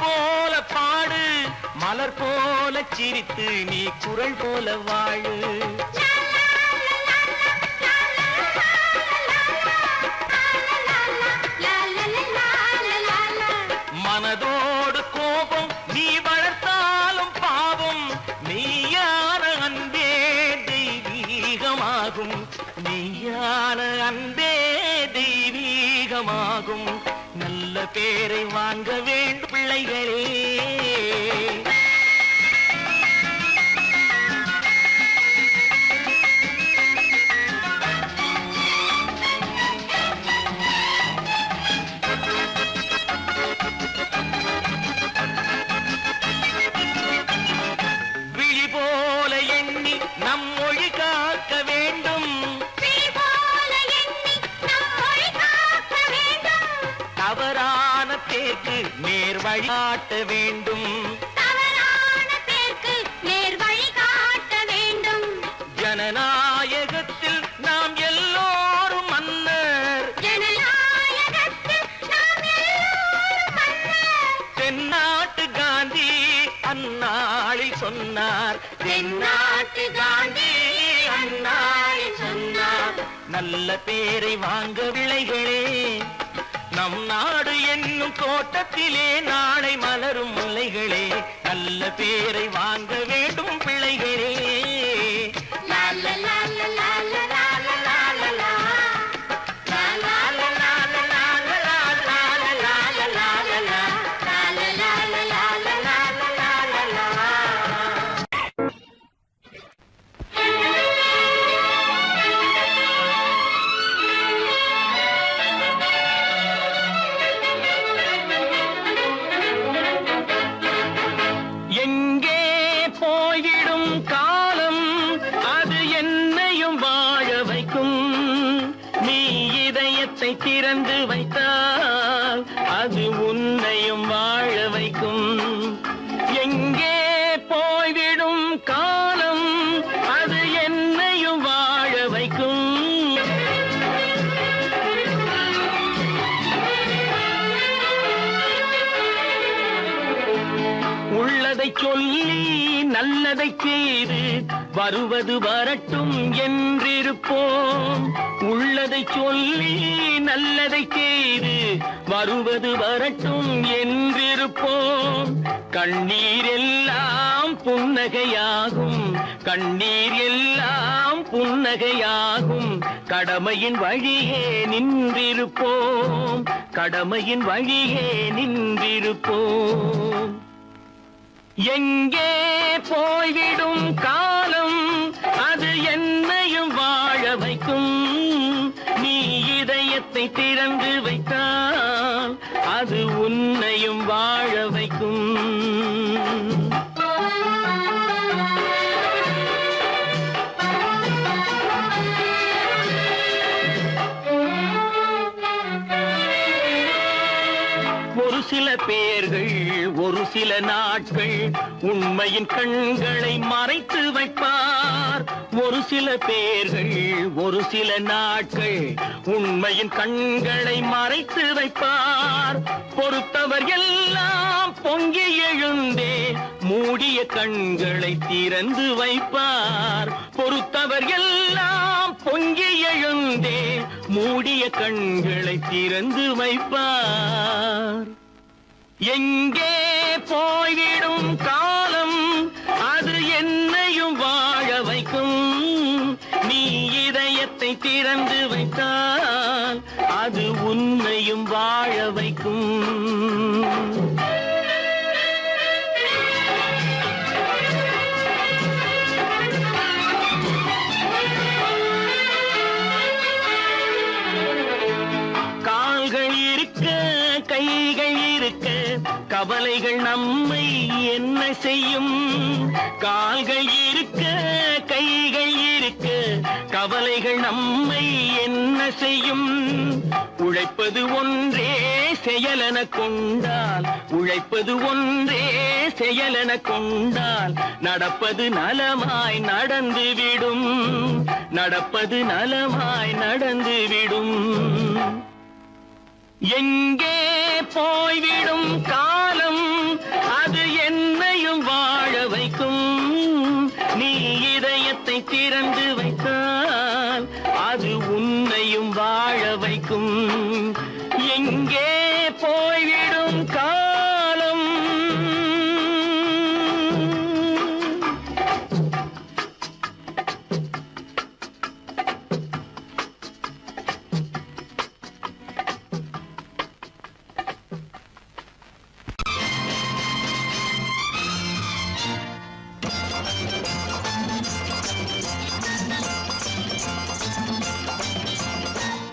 போல பாடு, மலர் போல சிரித்து நீ குரல் போல வாழு. மனதோடு கோபம் நீ வளர்த்தாலும் பாவம், மெய்யான அன்பே தெய்வீகமாகும், மெய்யான அன்பே தெய்வீகமாகும். நல்ல பேரை வாங்க வேண்டும் பிள்ளைகளே. விழி போல எண்ணி நம் மொழி காக்க வேண்டும், தவறான பேருக்கு நேர் வழிகாட்ட வேண்டும், தவறான பேருக்கு நேர் வழிகாட்ட வேண்டும். ஜனநாயகத்தில் நாம் எல்லோரும் மன்னர், ஜனநாயகத்தில் நாம் எல்லோரும் மன்னர். தென்னாட்டு காந்தி அந்நாளில் சொன்னார், தென்னாட்டு காந்தி அந்நாளில் சொன்னார். நல்ல பேரை வாங்க பிள்ளைகளே, நம் நாடு என்னும் தோட்டத்திலே நாளை மலரும் முல்லைகளே. நல்ல பேரை வாங்க வேண்டும் பிள்ளைகளே. லா லா லா லா லா லா லா லா லா லா லா லா லா லா லா லா. திறந்து வைத்தால் அது உன்னையும் வாழ வைக்கும். எங்கே போய்விடும் காலம் அது என்னையும் வாழ வைக்கும். உள்ளதை சொல்லி நல்லதை செய்து வருவது வரட்டும் என்றிருப்போம். உள்ளதை சொல்லி நல்லதை செய்து வருவது வரட்டும் என்றிருப்போம். கண்ணீர் எல்லாம் புன்னகையாகும், கண்ணீர் எல்லாம் புன்னகையாகும். கடமையின் வழியே நின்றிருப்போம், கடமையின் வழியே நின்றிருப்போம். எங்கே போய்விடும் காலம் அது என்னையும் வாழ வைக்கும். நீ இதயத்தை திறந்து வைத்தால் அது உன்னையும் வாழ வைக்கும். ஒரு சில பேர்கள் ஒரு சில நாட்கள் உண்மையின் கண்களை மறைத்து வைப்பார். ஒரு சில பேர்கள் ஒரு சில நாட்கள் உண்மையின் கண்களை மறைத்து வைப்பார். பொறுத்தவர் எல்லாம் பொங்கி எழுந்தே மூடிய கண்களை திறந்து வைப்பார். பொறுத்தவர் எல்லாம் பொங்கி எழுந்தே மூடிய கண்களை திறந்து வைப்பார். எங்கே போய்விடும் காலம் அது என்னையும் வாழ வைக்கும். நீ இதயத்தை திறந்து வைத்தால் அது உன்னையும் வாழ வைக்கும். கால்கள் இருக்க கைகள் இருக்க கவலைகள் நம்மை என்ன செய்யும். கால்கள் இருக்க கைகள் இருக்க கவலைகள் நம்மை என்ன செய்யும். உழைப்பது ஒன்றே செயலென கொண்டால், உழைப்பது ஒன்றே செயலென கொண்டால் நடப்பது நலமாய் நடந்துவிடும், நடப்பது நலமாய் நடந்துவிடும். எங்கே போய்விடும் காலம் அது என்னையும் வாழ வைக்கும். நீ இதயத்தை திறந்து வைத்தால் அது உன்னையும் வாழ வைக்கும். எங்கே போய்விடும் காலம்.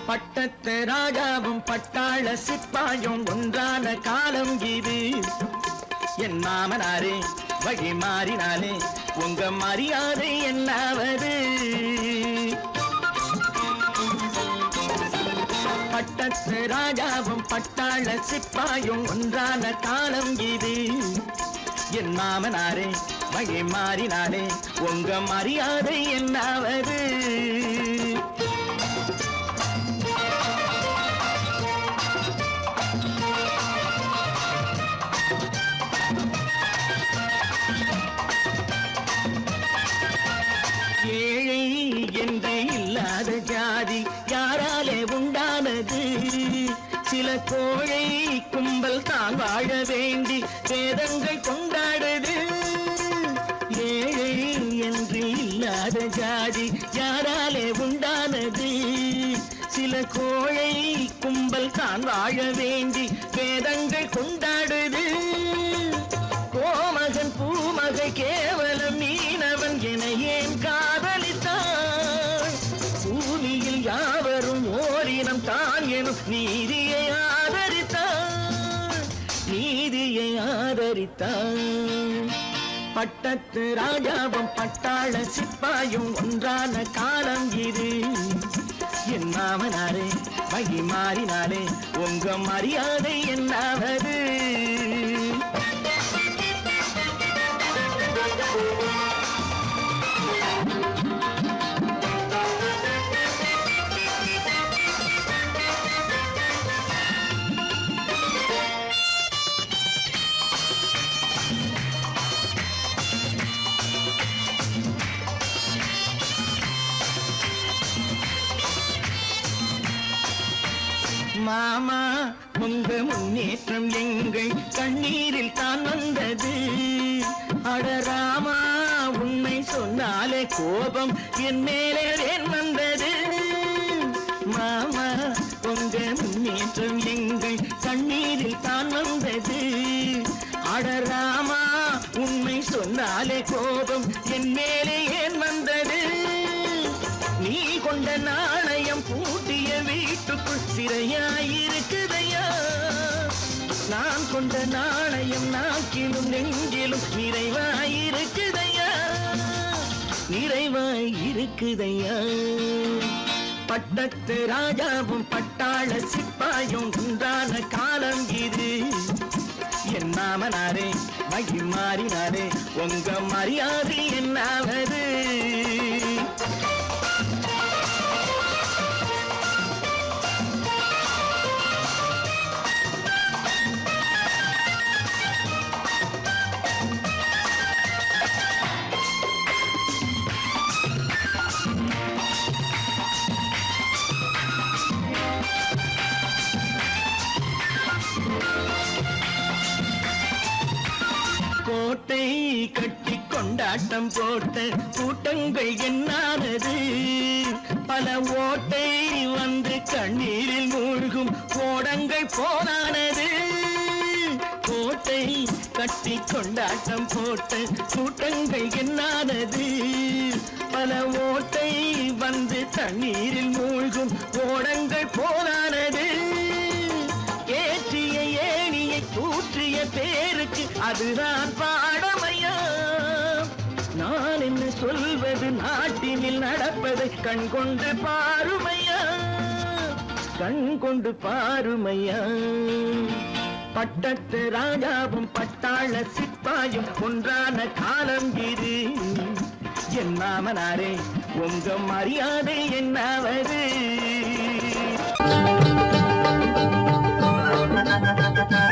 பட்டத்து ராஜாவும் பட்டாள சிப்பாயும் ஒன்றான காலம் இது. என் மாமனாரே வழி மாறினாலே உங்க மரியாதை என்னாவது. பட்டத்து ராஜாவும் பட்டாள சிப்பாயும் ஒன்றான காலம் இது. என் மாமனாரே வழி மாறினாலே உங்க மரியாதை என்னாவது. ஏழை என்று இல்லாத ஜாதி யாராலே உண்டானது. சில கோழை கும்பல் தான் வாழ வேண்டி வேதங்கள் கொண்டாடுது. ஏழை என்று இல்லாத ஜாதி யாராலே உண்டானது. சில கோழை கும்பல் தான் வாழ வேண்டி வேதங்கள் கொண்டாடுது. கோமகன் பூமகை கேவலம் மீனவன் என ஏன் காதலித்தான். பூமியில் யாவரும் ஓரினம் தான் எனும் நீதியை ஆதரித்தான், நீதியை ஆதரித்தான். பட்டத்து ராஜாவும் பட்டாள சிப்பாயும் ஒன்றான காலம் இது. என் மாமனாரே வழி மாறினாலே உங்க மரியாதை என்னாவது? மாமா உங்க முன்னேற்றம் எங்கள் கண்ணீரில் தான் வந்தது. அடராமா உண்மை சொன்னாலே கோபம் என் மேலே ஏன் வந்தது? மாமா உங்க முன்னேற்றம் எங்கள் கண்ணீரில் தான் வந்தது. அடராமா உண்மை சொன்னாலே கோபம் என் மேலே ஏன் வந்தது? நீ கொண்ட நாணயம் பூட்டிய வீட்டுக்குள் சிறையாயிருக்குதையா? நான் கொண்ட நாணயம் நாக்கிலும் நெஞ்சிலும் நிறைவாயிருக்குதையா? நிறைவாயிருக்குதையா? பட்டத்து ராஜாவும் பட்டாள சிப்பாயும் உண்டான காலம் இது. என் மாமனாரே வழி மாறினாரே உங்க மரியாதை என்னாவது? கோட்டை கட்டி கொண்டாட்டம் போட்ட கூட்டங்கள் என்னானது? பல ஓட்டை வந்து கண்ணீரில் மூழ்கும் கோடங்கள் போனானது. கோட்டை கட்டி கொண்டாட்டம் போட்ட கூட்டங்கள் என்னானது? பல ஓட்டை வந்து தண்ணீரில் மூழ்கும் கோடங்கள் போனானது. ஏற்றிய ஏணியை தூற்றிய பேருக்கு அதுதான் பாடமையா? நான் என்ன சொல்வது? நாட்டினில் நடப்பதை கண் கொண்டு பாருமையா? கண் கொண்டு பாருமையா? பட்டத்து ராஜாவும் பட்டாள சிப்பாயும் ஒன்றான காலம் இது. என் மாமனாரே உங்க மரியாதை என்னாவது?